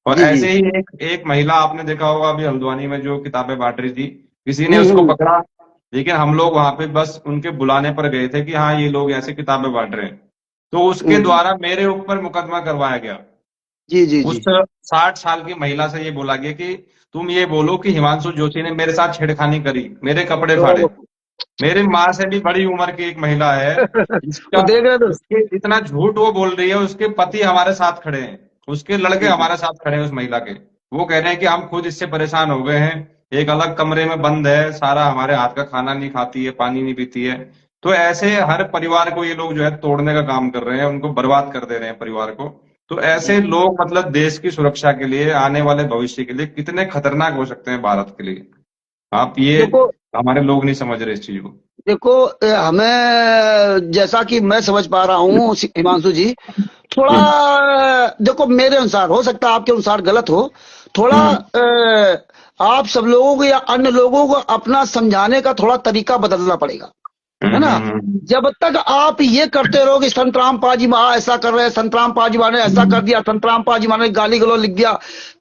और जी जी। ऐसे ही एक एक महिला आपने देखा होगा अभी हल्द्वानी में जो किताबें बांट रही थी, किसी ने हम्म उसको हम्म पकड़ा, लेकिन हम लोग वहां पे बस उनके बुलाने पर गए थे कि हाँ ये लोग ऐसे किताबें बांट रहे हैं, तो उसके हम्म। द्वारा मेरे ऊपर मुकदमा करवाया गया। जी जी उस जी। 60 साल की महिला से ये बोला गया कि तुम ये बोलो कि हिमांशु जोशी ने मेरे साथ छेड़खानी करी, मेरे कपड़े फाड़े। तो मेरी माँ से भी बड़ी उम्र की एक महिला है, वो इसका देख रहे तो। इसके इतना झूठ वो बोल रही है, उसके पति हमारे साथ खड़े हैं, उसके लड़के जी जी हमारे साथ खड़े हैं उस महिला के। वो कह रहे हैं कि हम खुद इससे परेशान हो गए हैं, एक अलग कमरे में बंद है, सारा हमारे हाथ का खाना नहीं खाती है, पानी नहीं पीती है। तो ऐसे हर परिवार को ये लोग जो है तोड़ने का काम कर रहे हैं, उनको बर्बाद कर दे रहे हैं परिवार को। तो जी ऐसे जी। लोग मतलब देश की सुरक्षा के लिए, आने वाले भविष्य के लिए कितने खतरनाक हो सकते हैं भारत के लिए। आप ये, देखो हमारे लोग नहीं समझ रहे इस चीज को। देखो हमें जैसा कि मैं समझ पा रहा हूँ हिमांशु जी, थोड़ा हम्म देखो मेरे अनुसार, हो सकता है आपके अनुसार गलत हो, थोड़ा हम्म आप सब लोगों को या अन्य लोगों को अपना समझाने का थोड़ा तरीका बदलना पड़ेगा, है ना? जब तक आप ये करते रहो कि संत रामपाल जी महा ऐसा कर रहे हैं, संत रामपाल जी महा ने ऐसा कर दिया, संत रामपाल जी महा ने गाली गलौज लिख दिया,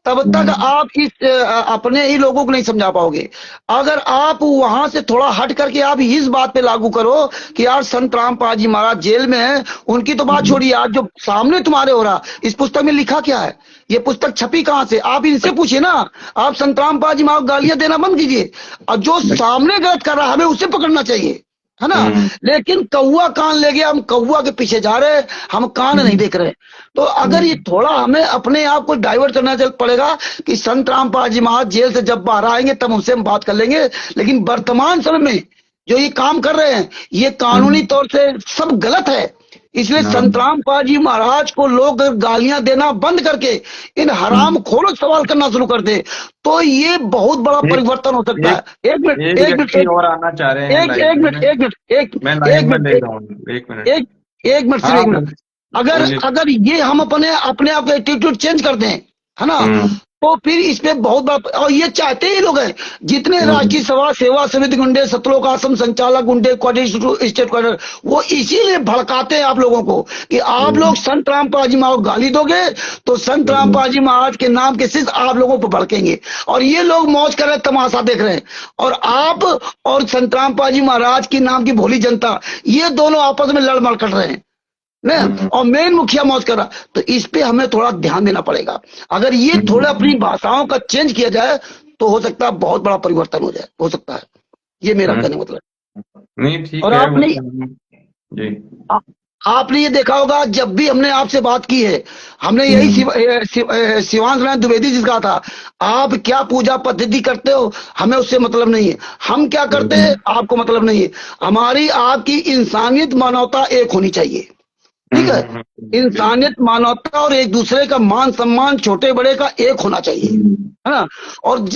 तब तक आप इस अपने ही लोगों को नहीं समझा पाओगे। अगर आप वहां से थोड़ा हट करके आप इस बात पे लागू करो कि यार संत रामपाल जी महाराज जेल में है, उनकी तो बात छोड़िए, आज जो सामने तुम्हारे हो रहा, इस पुस्तक में लिखा क्या है, ये पुस्तक छपी कहां से, आप इनसे पूछिए ना। आप संत रामपाल जी महाराज को गालियां देना बंद कीजिए, और जो सामने गलत कर रहा है हमें उसे पकड़ना चाहिए, है ना? लेकिन कौवा कान ले गया, हम कौवा के पीछे जा रहे हैं, हम कान नहीं देख रहे। तो अगर ये थोड़ा हमें अपने आप को डाइवर्ट करना चल पड़ेगा कि संत रामपाल जी महाराज जेल से जब बाहर आएंगे तब उनसे हम बात कर लेंगे, लेकिन वर्तमान समय में जो ये काम कर रहे हैं ये कानूनी तौर से सब गलत है। इसलिए संत रामपाल जी महाराज को लोग गालियां देना बंद करके इन हराम खोरों सवाल करना शुरू कर दे, तो ये बहुत बड़ा एक परिवर्तन हो सकता एक है। एक मिनट एक एक मिनट व्यक्ति और आना चाह रहे हैं एक लाइन एक में। मिनट एक मिनट मैं एक लाइन में मिनट ले रहा हूँ, एक मिनट। एक एक मिनट हाँ सिर्फ एक आप मिनट। अगर बोलिए। अगर ये हम अपने अपने आप का एटीट्यूड चेंज कर दें, है ना, हम्म तो फिर इसमें बहुत बड़ा, और ये चाहते ही लोग हैं, जितने हम्म राष्ट्रीय सभा सेवा समिति गुंडे, सतलोक आश्रम संचालक गुंडे, क्वाड्रेटिक स्टेट क्वार्टर, वो इसीलिए भड़काते हैं आप लोगों को कि आप लोग संत रामपाल जी महाराज को गाली दोगे तो संत रामपाल जी महाराज के नाम के सिर्फ आप लोगों पर भड़केंगे, और ये लोग मौज कर रहे हैं, तमाशा देख रहे हैं, और आप और संत रामपाल जी महाराज के नाम की भोली जनता, ये दोनों आपस में लड़ मड़ कर रहे हैं ना, हम्म और मेन मुखिया मौज कर रहा। तो इस पे हमें थोड़ा ध्यान देना पड़ेगा। अगर ये थोड़ा अपनी भाषाओं का चेंज किया जाए तो हो सकता है बहुत बड़ा परिवर्तन हो जाए, हो सकता है। ये मेरा कहने का मतलब नहीं है। ठीक और है वो आपने तो जी। आ- आपने ये देखा होगा, जब भी हमने आपसे बात की है, हमने यही हम्म शिवांश नारायण द्विवेदी जी से कहा था, आप क्या पूजा पद्धति करते हो हमें उससे मतलब नहीं है, हम क्या करते हैं आपको मतलब नहीं है, हमारी आपकी इंसानियत मानवता एक होनी चाहिए, ठीक है? बिल्कुल। इंसानियत मानवता और एक दूसरे का मान सम्मान छोटे बड़े का एक होना चाहिए, है ना? और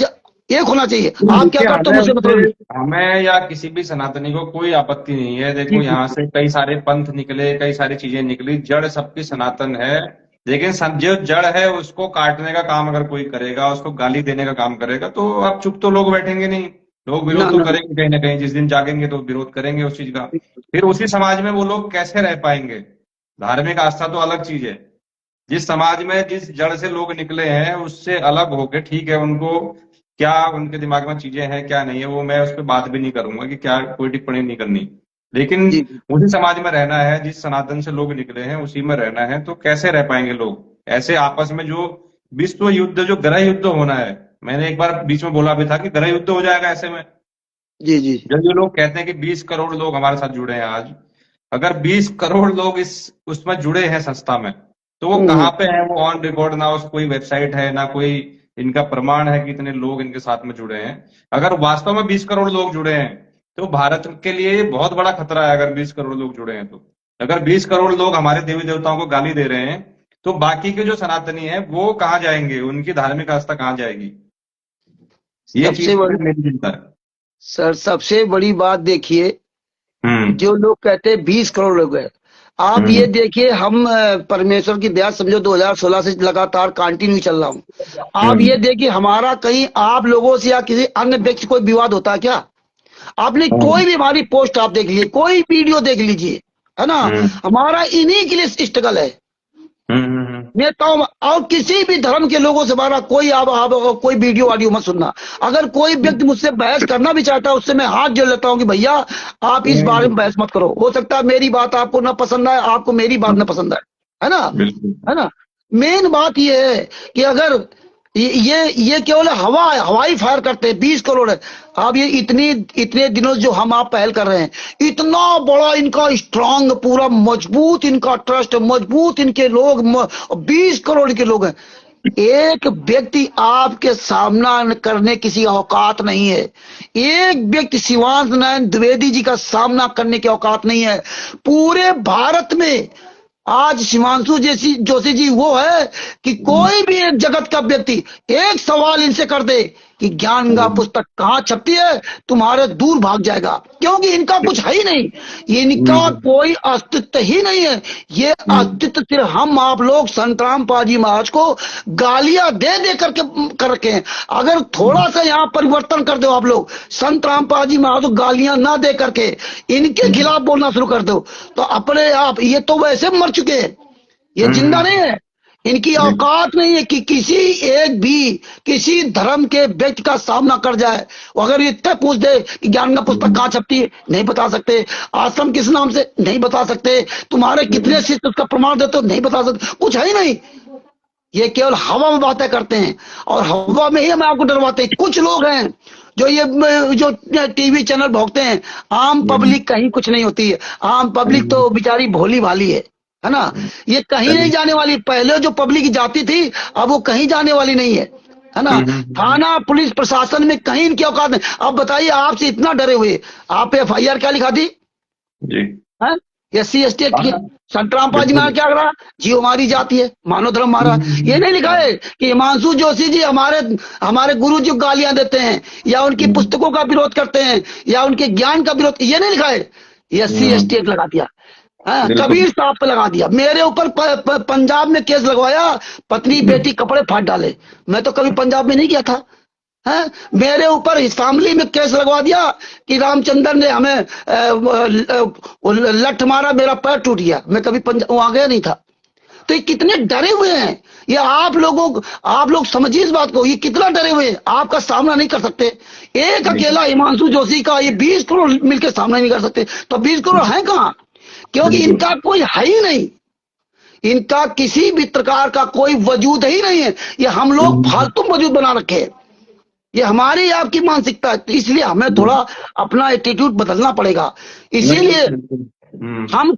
एक होना चाहिए। आप क्या देखिए, करते हो मुझसे मतलब? हमें या किसी भी सनातनी को कोई आपत्ति नहीं है। जी देखो, जी यहाँ से कई सारे पंथ निकले, कई सारी चीजें निकली, जड़ सबकी सनातन है। लेकिन जो जड़ है उसको काटने का काम अगर कोई करेगा, उसको गाली देने का काम करेगा, तो अब चुप तो लोग बैठेंगे नहीं। लोग ना विरोध तो ना करेंगे, कहीं ना कहीं जिस दिन जागेंगे तो विरोध करेंगे उस चीज का। फिर उसी समाज में वो लोग कैसे रह पाएंगे? धार्मिक आस्था तो अलग चीज है। जिस समाज में जिस जड़ से लोग निकले हैं उससे अलग होके, ठीक है, उनको क्या उनके दिमाग में चीजें हैं क्या नहीं है, वो मैं उस पर बात भी नहीं करूंगा कि क्या, कोई टिप्पणी नहीं करनी। लेकिन जी उसी समाज में रहना है, जिस सनातन से लोग निकले हैं उसी में रहना है, तो कैसे रह पाएंगे लोग ऐसे आपस में? जो विश्व युद्ध, जो गृह युद्ध होना है, मैंने एक बार बीच में बोला भी था कि गृह युद्ध हो जाएगा ऐसे में। जी जी जब ये लोग कहते हैं कि 20 करोड़ लोग हमारे साथ जुड़े हैं आज, अगर 20 करोड़ लोग इस उसमें जुड़े हैं संस्था में, तो वो हम्म, कहाँ पे है? वो ऑन रिकॉर्ड ना, उस कोई वेबसाइट है ना, कोई इनका प्रमाण है कि इतने लोग इनके साथ में जुड़े हैं। अगर वास्तव में 20 करोड़ लोग जुड़े हैं तो भारत के लिए ये बहुत बड़ा खतरा है। अगर 20 करोड़ लोग जुड़े हैं तो, अगर 20 करोड़ लोग हमारे देवी देवताओं को गाली दे रहे हैं, तो बाकी के जो सनातनी है वो कहाँ जाएंगे? उनकी धार्मिक आस्था कहाँ जाएगी? ये सबसे चीज बड़ी, मेरी चिंता है। सर सबसे बड़ी बात देखिए, हम्म। जो लोग कहते हैं 20 करोड़ लोग हैं, आप ये हम्म। देखिए, हम परमेश्वर की दया समझो 2016 से लगातार कंटिन्यू चल रहा हूँ। आप हम्म। ये देखिए, हमारा कहीं आप लोगों से या किसी अन्य व्यक्ति से कोई विवाद होता है क्या? आपने हम्म। कोई भी हमारी पोस्ट आप देख लीजिए, कोई वीडियो देख लीजिए, है ना? हम्म। हमारा इन्हीं के लिए स्ट्रगल है, हम्म। नेताओं और किसी भी धर्म के लोगों से हमारा कोई आप कोई वीडियो ऑडियो मत सुनना। अगर कोई व्यक्ति मुझसे बहस करना भी चाहता है, उससे मैं हाथ जोड़ लेता हूँ कि भैया आप इस बारे में बहस मत करो। हो सकता है मेरी बात आपको ना पसंद आए, आपको मेरी बात ना पसंद आए, है ना? बिल्कुल। है ना? मेन बात यह है कि अगर ये केवल हवाई फायर करते हैं, 20 करोड़ है। अब ये इतने दिनों जो हम आप पहल कर रहे हैं, इतना बड़ा इनका स्ट्रांग, पूरा मजबूत इनका ट्रस्ट, मजबूत इनके लोग, 20 करोड़ के लोग हैं। एक व्यक्ति आपके सामना करने किसी औकात नहीं है। एक व्यक्ति शिवांश नारायण द्विवेदी जी का सामना करने की औकात नहीं है पूरे भारत में। आज शिवांशु जैसी जोशी जी वो है कि कोई भी एक जगत का व्यक्ति एक सवाल इनसे कर दे कि ज्ञान गंगा पुस्तक कहाँ छपती है, तुम्हारे दूर भाग जाएगा, क्योंकि इनका कुछ है ही नहीं, इनका कोई अस्तित्व ही नहीं है। ये अस्तित्व सिर्फ हम आप लोग संत रामपाल जी महाराज को गालियां दे दे करके कर रखे हैं। अगर थोड़ा सा यहाँ परिवर्तन कर दो आप लोग, संत रामपाल जी महाराज को गालियां ना दे करके इनके खिलाफ बोलना शुरू कर दो, तो अपने आप, ये तो वैसे मर चुके हैं, ये जिंदा नहीं है। इनकी औकात नहीं है कि किसी एक भी किसी धर्म के व्यक्ति का सामना कर जाए। वो अगर इतना पूछ दे कि ज्ञान का पुस्तक कहाँ छपती है, नहीं बता सकते। आश्रम किस नाम से, नहीं बता सकते। तुम्हारे कितने शिष्य उसका प्रमाण देते हो, नहीं बता सकते। कुछ है ही नहीं। ये केवल हवा में बातें करते हैं और हवा में ही हम आपको डरवाते हैं। कुछ लोग हैं जो ये जो टीवी चैनल भोगते हैं, आम पब्लिक कहीं कुछ नहीं होती है। आम पब्लिक तो बेचारी भोली भाली है ना? ये कहीं नहीं जाने वाली। पहले जो पब्लिक जाती थी, अब वो कहीं जाने वाली नहीं है ना? थाना पुलिस प्रशासन में कहीं इनकी औकात नहीं। अब बताइए, आपसे इतना डरे हुए आप FIR क्या लिखा दी जी। है? SC ST एक्ट की। हाँ, संत रामपाल जी बिल्कुल। महाराज क्या करा? जीव हमारी जाति है, मानव धर्म हमारा। ये नहीं लिखा है कि हिमांशु जोशी जी हमारे हमारे गुरु जी को गालियां देते हैं या उनकी पुस्तकों का विरोध करते हैं या उनके ज्ञान का विरोध, ये नहीं लिखा है। SC ST एक्ट लगा दिया। हाँ, बिल्कुल। कबीर साहब पे लगा दिया। मेरे ऊपर पंजाब में केस लगवाया, पत्नी बेटी कपड़े फाड़ डाले। मैं तो कभी पंजाब में नहीं गया था। है, मेरे ऊपर इस फैमिली में केस लगवा दिया कि रामचंद्र ने हमें लठ मारा, मेरा पैर टूट गया। मैं कभी पंजाब वहां गया नहीं था। तो ये कितने डरे हुए हैं। ये आप लोग समझिए इस बात को, ये कितना डरे हुए हैं, आपका सामना नहीं कर सकते। एक अकेला हिमांशु जोशी का ये 20 करोड़ मिलकर सामना नहीं कर सकते, तो 20 करोड़ है कहाँ? क्योंकि इनका कोई है ही नहीं। इनका किसी भी प्रकार का कोई वजूद ही नहीं है। ये हम लोग फालतू वजूद बना रखे हैं। ये हमारी आपकी मानसिकता है, तो इसलिए हमें थोड़ा अपना एटीट्यूड बदलना पड़ेगा। इसीलिए हम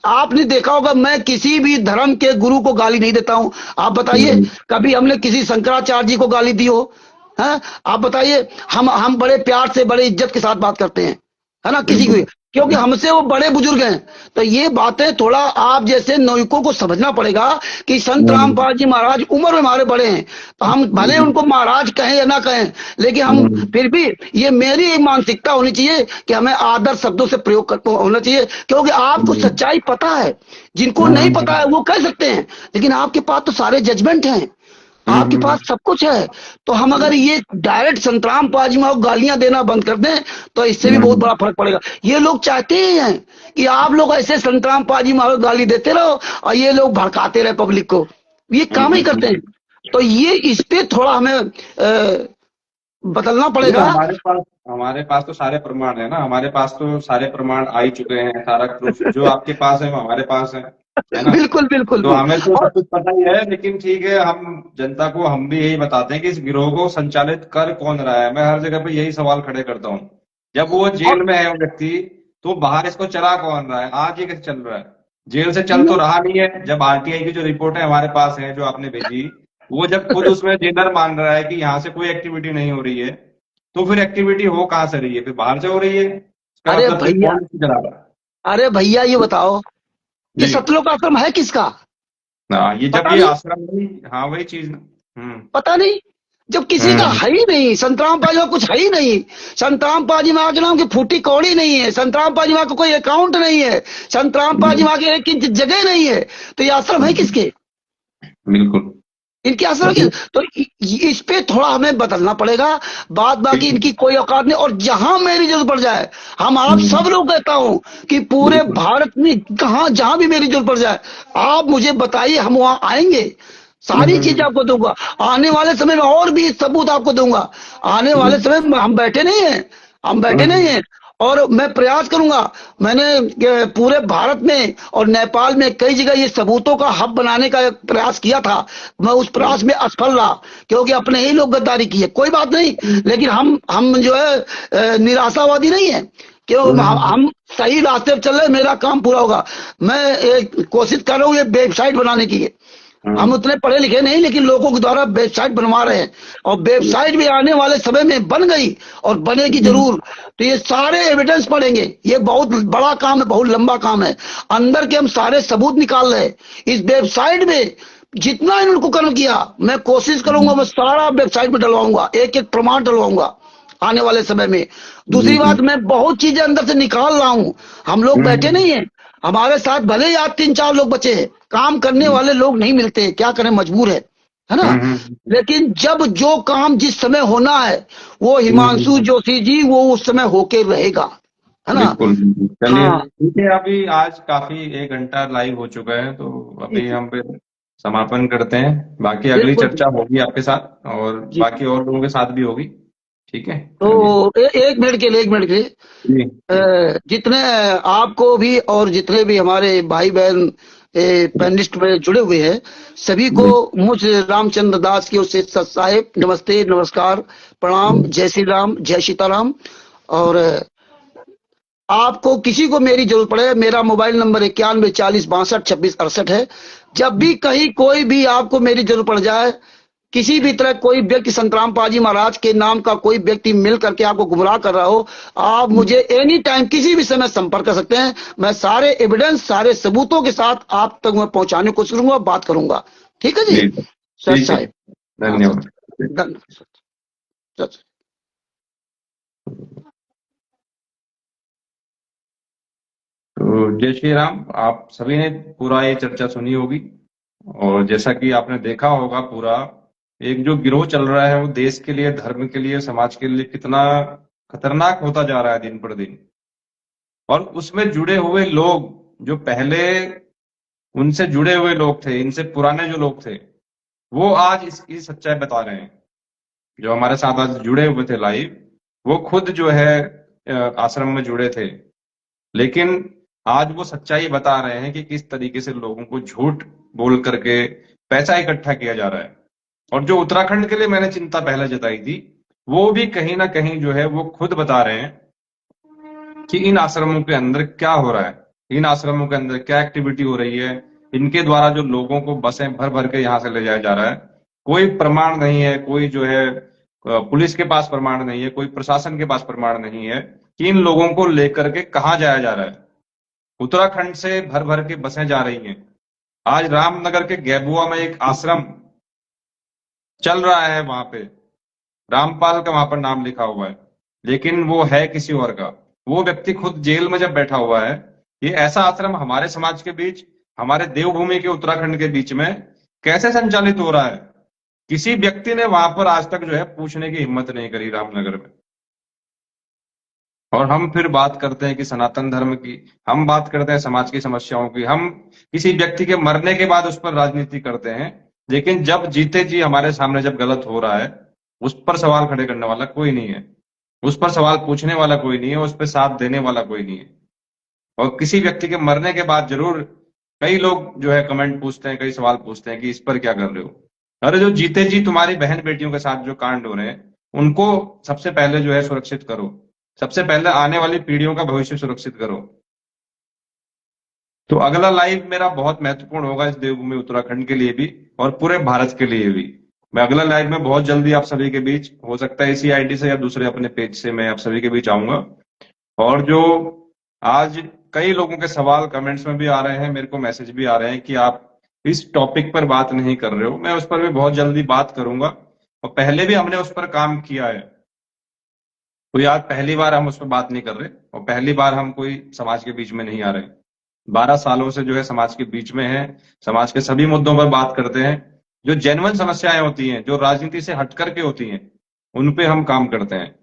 आपने देखा होगा, मैं किसी भी धर्म के गुरु को गाली नहीं देता हूं। आप बताइए, कभी हमने किसी शंकराचार्य जी को गाली दी हो? है? आप बताइए। हम बड़े प्यार से, बड़े इज्जत के साथ बात करते हैं, है ना, किसी बिल्कुल। की, क्योंकि हमसे वो बड़े बुजुर्ग हैं। तो ये बातें थोड़ा आप जैसे नौयुवकों को समझना पड़ेगा कि संत हम्म, रामपाल जी महाराज उम्र में हमारे बड़े हैं, तो हम भले हम्म, उनको महाराज कहें या ना कहें, लेकिन हम हम्म, फिर भी, ये मेरी एक मानसिकता होनी चाहिए कि हमें आदर शब्दों से प्रयोग होना चाहिए, क्योंकि आपको हम्म, सच्चाई पता है। जिनको नहीं पता है हम्म, वो कह सकते हैं, लेकिन आपके पास तो सारे जजमेंट हैं, आपके पास सब कुछ है। तो हम अगर ये डायरेक्ट संतराम पाजमा को गालियां देना बंद कर दें तो इससे भी बहुत हम्म, बड़ा फर्क पड़ेगा। ये लोग चाहते ही हैं कि आप लोग ऐसे संतराम पाजीमा को गाली देते रहो और ये लोग भड़काते रहे पब्लिक को, ये काम ही करते हैं। तो ये इस पे थोड़ा हमें बदलना नहीं, पड़ेगा। हमारे पास तो सारे प्रमाण है ना, हमारे पास तो सारे प्रमाण आ ही चुके हैं, सारा प्रूफ जो आपके पास है वो हमारे पास है ना। बिल्कुल बिल्कुल तो हमें तो और सब कुछ पता ही है, लेकिन ठीक है, हम जनता को हम भी यही बताते हैं कि इस गिरोह को संचालित कर कौन रहा है। मैं हर जगह पे यही सवाल खड़े करता हूँ, जब वो और जेल में है वो व्यक्ति, तो बाहर इसको चला कौन रहा है, आज ये कैसे चल रहा है। जेल से चल तो रहा नहीं है। जब आरटीआई की जो रिपोर्ट है हमारे पास है, जो आपने भेजी, वो जब खुद उसमें जेलर मान रहा है कि यहाँ से कोई एक्टिविटी नहीं हो रही है, तो फिर एक्टिविटी हो कहाँ से रही है, फिर बाहर से हो रही है, इसका अरे मतलब फिर भैया, कौन चला रहा है। अरे भैया ये बताओ, ये जी। सतलोक आश्रम है किसका? हाँ, ये जब पता ये नहीं, आश्रम नहीं, हाँ वही चीज ना। पता नहीं। जब किसी का हम्म, है ही नहीं, संतराम पाजी में कुछ है ही नहीं, संतराम पाजी माँ के नाम की फूटी कौड़ी नहीं है, संतराम पाजी माँ का कोई अकाउंट नहीं है, संतराम पाजी हम्म, माँ की एक इंच जगह नहीं है, तो ये आश्रम है हम्म, किसके? बिल्कुल। इनके आश्रम के। चलिए। तो इस पे थोड़ा हमें बदलना पड़ेगा। बात बाकी ठीक है। इनकी कोई औकात नहीं, और जहां मेरी जरूरत पड़ जाए, हम आप हम्म, सब लोग कहता हूं कि पूरे बिल्कुल। भारत में कहा जहां भी मेरी जरूरत पड़ जाए, आप मुझे बताइए, हम वहां आएंगे, सारी चीज हम्म, आपको दूंगा। आने वाले समय में और भी सबूत आपको दूंगा। आने वाले समय में हम बैठे नहीं हैं, हम बैठे नहीं हम्म, हैं, और मैं प्रयास करूंगा। मैंने पूरे भारत में और नेपाल में कई जगह ये सबूतों का हब बनाने का एक प्रयास किया था। मैं उस प्रयास में असफल रहा, क्योंकि अपने ही लोग गद्दारी किए, कोई बात नहीं। लेकिन हम जो है निराशावादी नहीं है, क्यों हम सही रास्ते पर चल रहे, मेरा काम पूरा होगा। मैं एक कोशिश कर रहा हूँ ये वेबसाइट बनाने की। हम हम्म, उतने पढ़े लिखे नहीं, लेकिन लोगों के द्वारा वेबसाइट बनवा रहे हैं, और वेबसाइट भी आने वाले समय में बन गई और बनेगी जरूर। तो ये सारे एविडेंस पड़ेंगे, ये बहुत बड़ा काम है, बहुत लंबा काम है। अंदर के हम सारे सबूत निकाल रहे हैं इस वेबसाइट में। जितना इन्होंने कुकर्म किया, मैं कोशिश करूंगा, मैं सारा वेबसाइट में डलवाऊंगा, एक एक प्रमाण डलवाऊंगा आने वाले समय में। दूसरी बात, मैं बहुत चीजें अंदर से निकाल रहा हूं। हम लोग बैठे नहीं हैं, हमारे साथ भले ही आज 3-4 लोग बचे हैं, काम करने वाले लोग नहीं मिलते, क्या करें, मजबूर है ना। लेकिन जब जो काम जिस समय होना है, वो हिमांशु जोशी जी वो उस समय होके रहेगा, है ना। बिल्कुल, बिल्कुल। चलिए हाँ, ठीक है, अभी आज काफी 1 घंटा लाइव हो चुका है, तो जी अभी जी, हम फिर समापन करते हैं। बाकी अगली बिल्कुल चर्चा होगी आपके साथ, और जी। बाकी और लोगों के साथ भी होगी। ठीक है, तो चलिए। एक मिनट के लिए, एक मिनट के लिए, जी, जी, जितने आपको भी और जितने भी हमारे भाई बहन पैनलिस्ट में जुड़े हुए हैं, सभी को जी, मुझ रामचंद्र दास की ओर से सत साहेब नमस्ते, नमस्कार, प्रणाम, जय श्री राम, जय सीताराम। और आपको किसी को मेरी जरूरत पड़े, मेरा मोबाइल नंबर 91 40 62 26 68 है। जब भी कहीं कोई भी आपको मेरी जरूरत पड़ जाए, किसी भी तरह कोई व्यक्ति संतराम पाजी महाराज के नाम का कोई व्यक्ति मिल करके आपको गुमराह कर रहा हो, आप मुझे एनी टाइम किसी भी समय संपर्क कर सकते हैं। मैं सारे एविडेंस, सारे सबूतों के साथ आप तक मैं पहुंचाने को कोशिश करूंगा, बात करूंगा। ठीक है जी, जी, सर ठीक है। साहब। हाँ सर, धन्यवाद। धन्यवाद सर। तो जय श्री राम। आप सभी ने पूरा ये चर्चा सुनी होगी, और जैसा कि आपने देखा होगा, पूरा एक जो गिरोह चल रहा है वो देश के लिए, धर्म के लिए, समाज के लिए कितना खतरनाक होता जा रहा है दिन पर दिन। और उसमें जुड़े हुए लोग, जो पहले उनसे जुड़े हुए लोग थे, इनसे पुराने जो लोग थे, वो आज इसकी सच्चाई बता रहे हैं। जो हमारे साथ आज जुड़े हुए थे लाइव, वो खुद जो है आश्रम में जुड़े थे, लेकिन आज वो सच्चाई बता रहे हैं कि किस तरीके से लोगों को झूठ बोल करके पैसा इकट्ठा किया जा रहा है। और जो उत्तराखंड के लिए मैंने चिंता पहले जताई थी, वो भी कहीं ना कहीं जो है वो खुद बता रहे हैं कि इन आश्रमों के अंदर क्या हो रहा है, इन आश्रमों के अंदर क्या एक्टिविटी हो रही है। इनके द्वारा जो लोगों को बसें भर भर के यहां से ले जाया जा रहा है, कोई प्रमाण नहीं है, कोई जो है पुलिस के पास प्रमाण नहीं है, कोई प्रशासन के पास प्रमाण नहीं है। कि इन लोगों को लेकर के कहाँ जाया जा रहा है। उत्तराखंड से भर भर के बसें जा रही हैं। आज रामनगर के गैबुआ में एक आश्रम चल रहा है, वहां पे रामपाल का वहां पर नाम लिखा हुआ है, लेकिन वो है किसी और का। वो व्यक्ति खुद जेल में जब बैठा हुआ है, ये ऐसा आश्रम हमारे समाज के बीच, हमारे देवभूमि के उत्तराखंड के बीच में कैसे संचालित हो रहा है। किसी व्यक्ति ने वहां पर आज तक जो है पूछने की हिम्मत नहीं करी रामनगर में। और हम फिर बात करते हैं कि सनातन धर्म की, हम बात करते हैं समाज की समस्याओं की, हम किसी व्यक्ति के मरने के बाद उस पर राजनीति करते हैं, लेकिन जब जीते जी हमारे सामने जब गलत हो रहा है, उस पर सवाल खड़े करने वाला कोई नहीं है, उस पर सवाल पूछने वाला कोई नहीं है, उस पर साथ देने वाला कोई नहीं है। और किसी व्यक्ति के मरने के बाद जरूर कई लोग जो है कमेंट पूछते हैं, कई सवाल पूछते हैं कि इस पर क्या कर रहे हो। अरे जो जीते जी तुम्हारी बहन बेटियों के साथ जो कांड हो रहे हैं, उनको सबसे पहले जो है सुरक्षित करो, सबसे पहले आने वाली पीढ़ियों का भविष्य सुरक्षित करो। तो अगला लाइव मेरा बहुत महत्वपूर्ण होगा इस देवभूमि उत्तराखंड के लिए भी और पूरे भारत के लिए भी। मैं अगला लाइव में बहुत जल्दी आप सभी के बीच, हो सकता है इसी आईडी से या दूसरे अपने पेज से, मैं आप सभी के बीच आऊंगा। और जो आज कई लोगों के सवाल कमेंट्स में भी आ रहे हैं, मेरे को मैसेज भी आ रहे हैं कि आप इस टॉपिक पर बात नहीं कर रहे हो, मैं उस पर भी बहुत जल्दी बात करूंगा। और पहले भी हमने उस पर काम किया है, तो यार पहली बार हम उस पर बात नहीं कर रहे और पहली बार हम कोई समाज के बीच में नहीं आ रहे। 12 सालों से जो है समाज के बीच में है, समाज के सभी मुद्दों पर बात करते हैं। जो जेन्युइन समस्याएं होती हैं, जो राजनीति से हट करके होती हैं, उन पे हम काम करते हैं।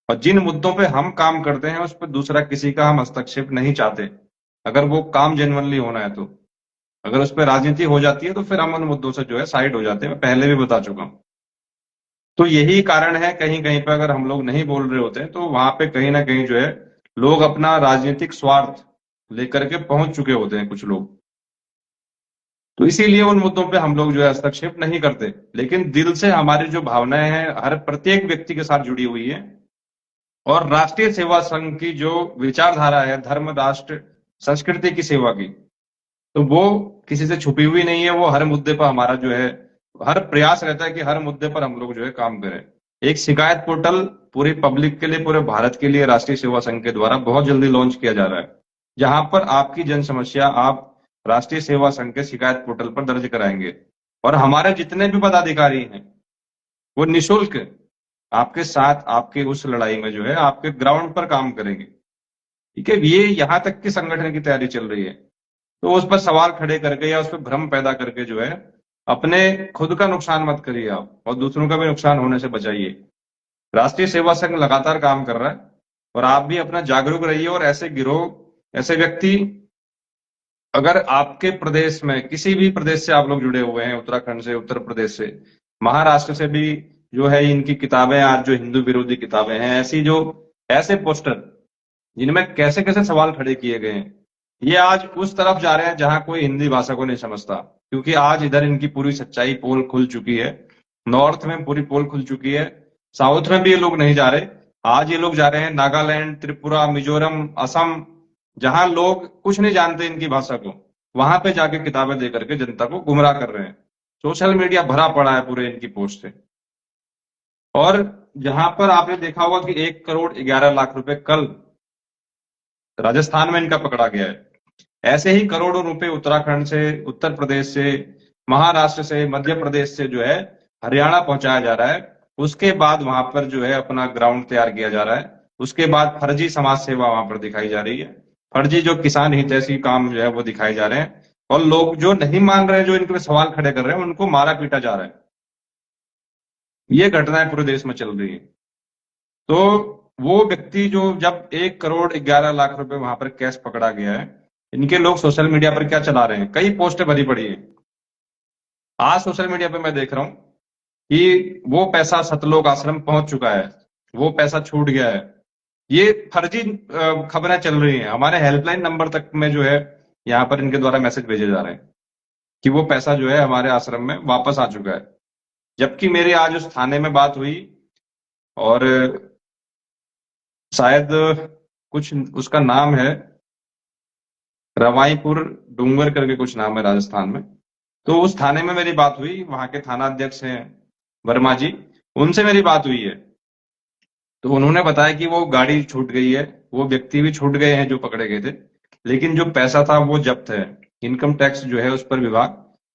और जिन मुद्दों पे हम काम करते हैं उस पर दूसरा किसी का हम हस्तक्षेप नहीं चाहते, अगर वो काम जेन्युइनली होना है तो। अगर उस पर राजनीति हो जाती है तो फिर हम उन मुद्दों से जो है साइड हो जाते हैं, मैं पहले भी बता चुका हूं। तो यही कारण है, कहीं कहीं पे अगर हम लोग नहीं बोल रहे होते हैं तो वहां पे कहीं ना कहीं जो है लोग अपना राजनीतिक स्वार्थ लेकर के पहुंच चुके होते हैं कुछ लोग। तो इसीलिए उन मुद्दों पे हम लोग जो है हस्तक्षेप नहीं करते, लेकिन दिल से हमारी जो भावनाएं हैं हर प्रत्येक व्यक्ति के साथ जुड़ी हुई है। और राष्ट्रीय सेवा संघ की जो विचारधारा है, धर्म राष्ट्र संस्कृति की सेवा की, तो वो किसी से छुपी हुई नहीं है। वो हर मुद्दे पर हमारा जो है हर प्रयास रहता है कि हर मुद्दे पर हम लोग जो है काम करें। एक शिकायत पोर्टल पूरी पब्लिक के लिए, पूरे भारत के लिए राष्ट्रीय सेवा संघ के द्वारा बहुत जल्दी लॉन्च किया जा रहा है, जहां पर आपकी जन समस्या आप राष्ट्रीय सेवा संघ के शिकायत पोर्टल पर दर्ज कराएंगे। और हमारे जितने भी पदाधिकारी हैं वो निशुल्क आपके साथ, आपके उस लड़ाई में जो है आपके ग्राउंड पर काम करेंगे। ठीक है, ये यहां तक की संगठन की तैयारी चल रही है। तो उस पर सवाल खड़े करके या उस पर भ्रम पैदा करके जो है अपने खुद का नुकसान मत करिए आप, और दूसरों का भी नुकसान होने से बचाइए। राष्ट्रीय सेवा संघ लगातार काम कर रहा है और आप भी अपना जागरूक रहिए। और ऐसे गिरोह, ऐसे व्यक्ति, अगर आपके प्रदेश में किसी भी प्रदेश से आप लोग जुड़े हुए हैं, उत्तराखंड से, उत्तर प्रदेश से, महाराष्ट्र से भी जो है इनकी किताबें, आज जो हिंदू विरोधी किताबें हैं, ऐसी जो ऐसे पोस्टर जिनमें कैसे कैसे सवाल खड़े किए गए हैं, ये आज उस तरफ जा रहे हैं जहां कोई हिंदी भाषा को नहीं समझता। क्योंकि आज इधर इनकी पूरी सच्चाई पोल खुल चुकी है, नॉर्थ में पूरी पोल खुल चुकी है, साउथ में भी ये लोग नहीं जा रहे। आज ये लोग जा रहे हैं नागालैंड, त्रिपुरा, मिजोरम, असम, जहां लोग कुछ नहीं जानते इनकी भाषा को, वहां पे जाके किताबें दे करके जनता को गुमराह कर रहे हैं। सोशल मीडिया भरा पड़ा है पूरे इनकी पोस्ट से। और जहां पर आपने देखा होगा कि 1 करोड़ 11 लाख रुपए कल राजस्थान में इनका पकड़ा गया है, ऐसे ही करोड़ों रुपए उत्तराखंड से, उत्तर प्रदेश से, महाराष्ट्र से, मध्य प्रदेश से जो है हरियाणा पहुंचाया जा रहा है। उसके बाद वहां पर जो है अपना ग्राउंड तैयार किया जा रहा है। उसके बाद फर्जी समाज सेवा वहां पर दिखाई जा रही है, फर्जी जो किसान हितैषी काम जो है वो दिखाए जा रहे हैं। और लोग जो नहीं मान रहे हैं, जो इनके पे सवाल खड़े कर रहे हैं, उनको मारा पीटा जा रहा है। ये घटनाएं पूरे देश में चल रही है। तो वो व्यक्ति जो, जब 1 करोड़ 11 लाख रुपए वहां पर कैश पकड़ा गया है, इनके लोग सोशल मीडिया पर क्या चला रहे हैं, कई पोस्टें भरी पड़ी है। आज सोशल मीडिया पे मैं देख रहा हूं कि वो पैसा सतलोक आश्रम पहुंच चुका है, वो पैसा छूट गया है। ये फर्जी खबरें चल रही हैं। हमारे हेल्पलाइन नंबर तक में जो है यहाँ पर इनके द्वारा मैसेज भेजे जा रहे हैं कि वो पैसा जो है हमारे आश्रम में वापस आ चुका है। जबकि मेरी आज उस थाने में बात हुई और शायद कुछ उसका नाम है रवाईपुर डूंगर करके कुछ नाम है राजस्थान में। तो उस थाने में मेरी बात हुई, वहां के थाना अध्यक्ष हैं वर्मा जी, उनसे मेरी बात हुई है। तो उन्होंने बताया कि वो गाड़ी छूट गई है, वो व्यक्ति भी छूट गए हैं जो पकड़े गए थे, लेकिन जो पैसा था वो जब्त है। इनकम टैक्स जो है उस पर विभाग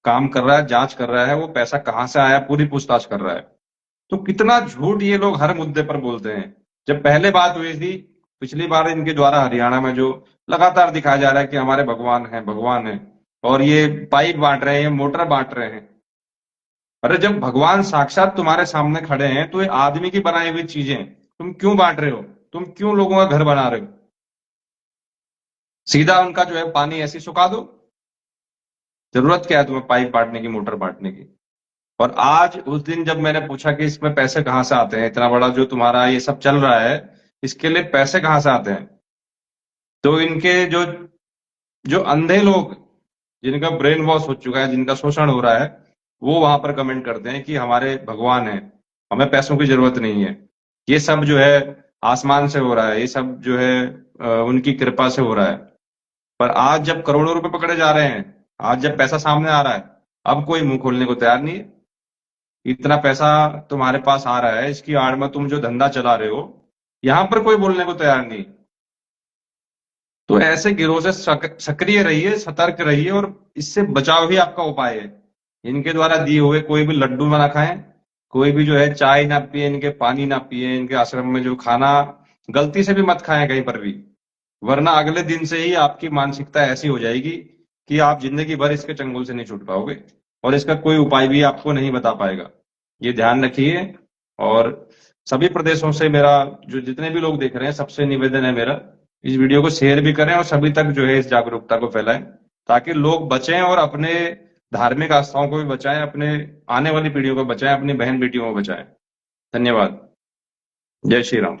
काम कर रहा है, जांच कर रहा है, वो पैसा कहाँ से आया पूरी पूछताछ कर रहा है। तो कितना झूठ ये लोग हर मुद्दे पर बोलते हैं। जब पहले बात हुई थी पिछली बार इनके द्वारा हरियाणा में, जो लगातार दिखाया जा रहा है कि हमारे भगवान है, भगवान है, और ये पाइप बांट रहे हैं, मोटर बांट रहे हैं। अरे जब भगवान साक्षात तुम्हारे सामने खड़े हैं तो ये आदमी की बनाई हुई चीजें तुम क्यों बांट रहे हो? तुम क्यों लोगों का घर बना रहे हो? सीधा उनका जो है पानी ऐसे सुखा दो। जरूरत क्या है तुम्हें पाइप बांटने की, मोटर बांटने की? और आज उस दिन जब मैंने पूछा कि इसमें पैसे कहाँ से आते हैं, इतना बड़ा जो तुम्हारा ये सब चल रहा है, इसके लिए पैसे कहाँ से आते हैं? तो इनके जो जो अंधे लोग, जिनका ब्रेन वॉश हो चुका है, जिनका शोषण हो रहा है, वो वहां पर कमेंट करते हैं कि हमारे भगवान है, हमें पैसों की जरूरत नहीं है, ये सब जो है आसमान से हो रहा है, ये सब जो है उनकी कृपा से हो रहा है। पर आज जब करोड़ों रुपए पकड़े जा रहे हैं, आज जब पैसा सामने आ रहा है, अब कोई मुंह खोलने को तैयार नहीं है। इतना पैसा तुम्हारे पास आ रहा है, इसकी आड़ में तुम जो धंधा चला रहे हो, यहां पर कोई बोलने को तैयार नहीं। तो ऐसे गिरोह से सक्रिय रहिए, सतर्क रहिए, और इससे बचाव ही आपका उपाय है। इनके द्वारा दिए हुए कोई भी लड्डू ना खाएं, कोई भी जो है चाय ना पिए, इनके पानी ना पिए, इनके आश्रम में जो खाना गलती से भी मत खाएं कहीं पर भी, वरना अगले दिन से ही आपकी मानसिकता ऐसी हो जाएगी कि आप जिंदगी भर इसके चंगुल से नहीं छूट पाओगे, और इसका कोई उपाय भी आपको नहीं बता पाएगा। ये ध्यान रखिए। और सभी प्रदेशों से मेरा, जो जितने भी लोग देख रहे हैं, सबसे निवेदन है मेरा, इस वीडियो को शेयर भी करें और सभी तक जो है इस जागरूकता को फैलाएं, ताकि लोग बचें और अपने धार्मिक आस्थाओं को भी बचाएं, अपने आने वाली पीढ़ियों को बचाएं, अपनी बहन बेटियों को बचाएं। धन्यवाद। जय श्री राम।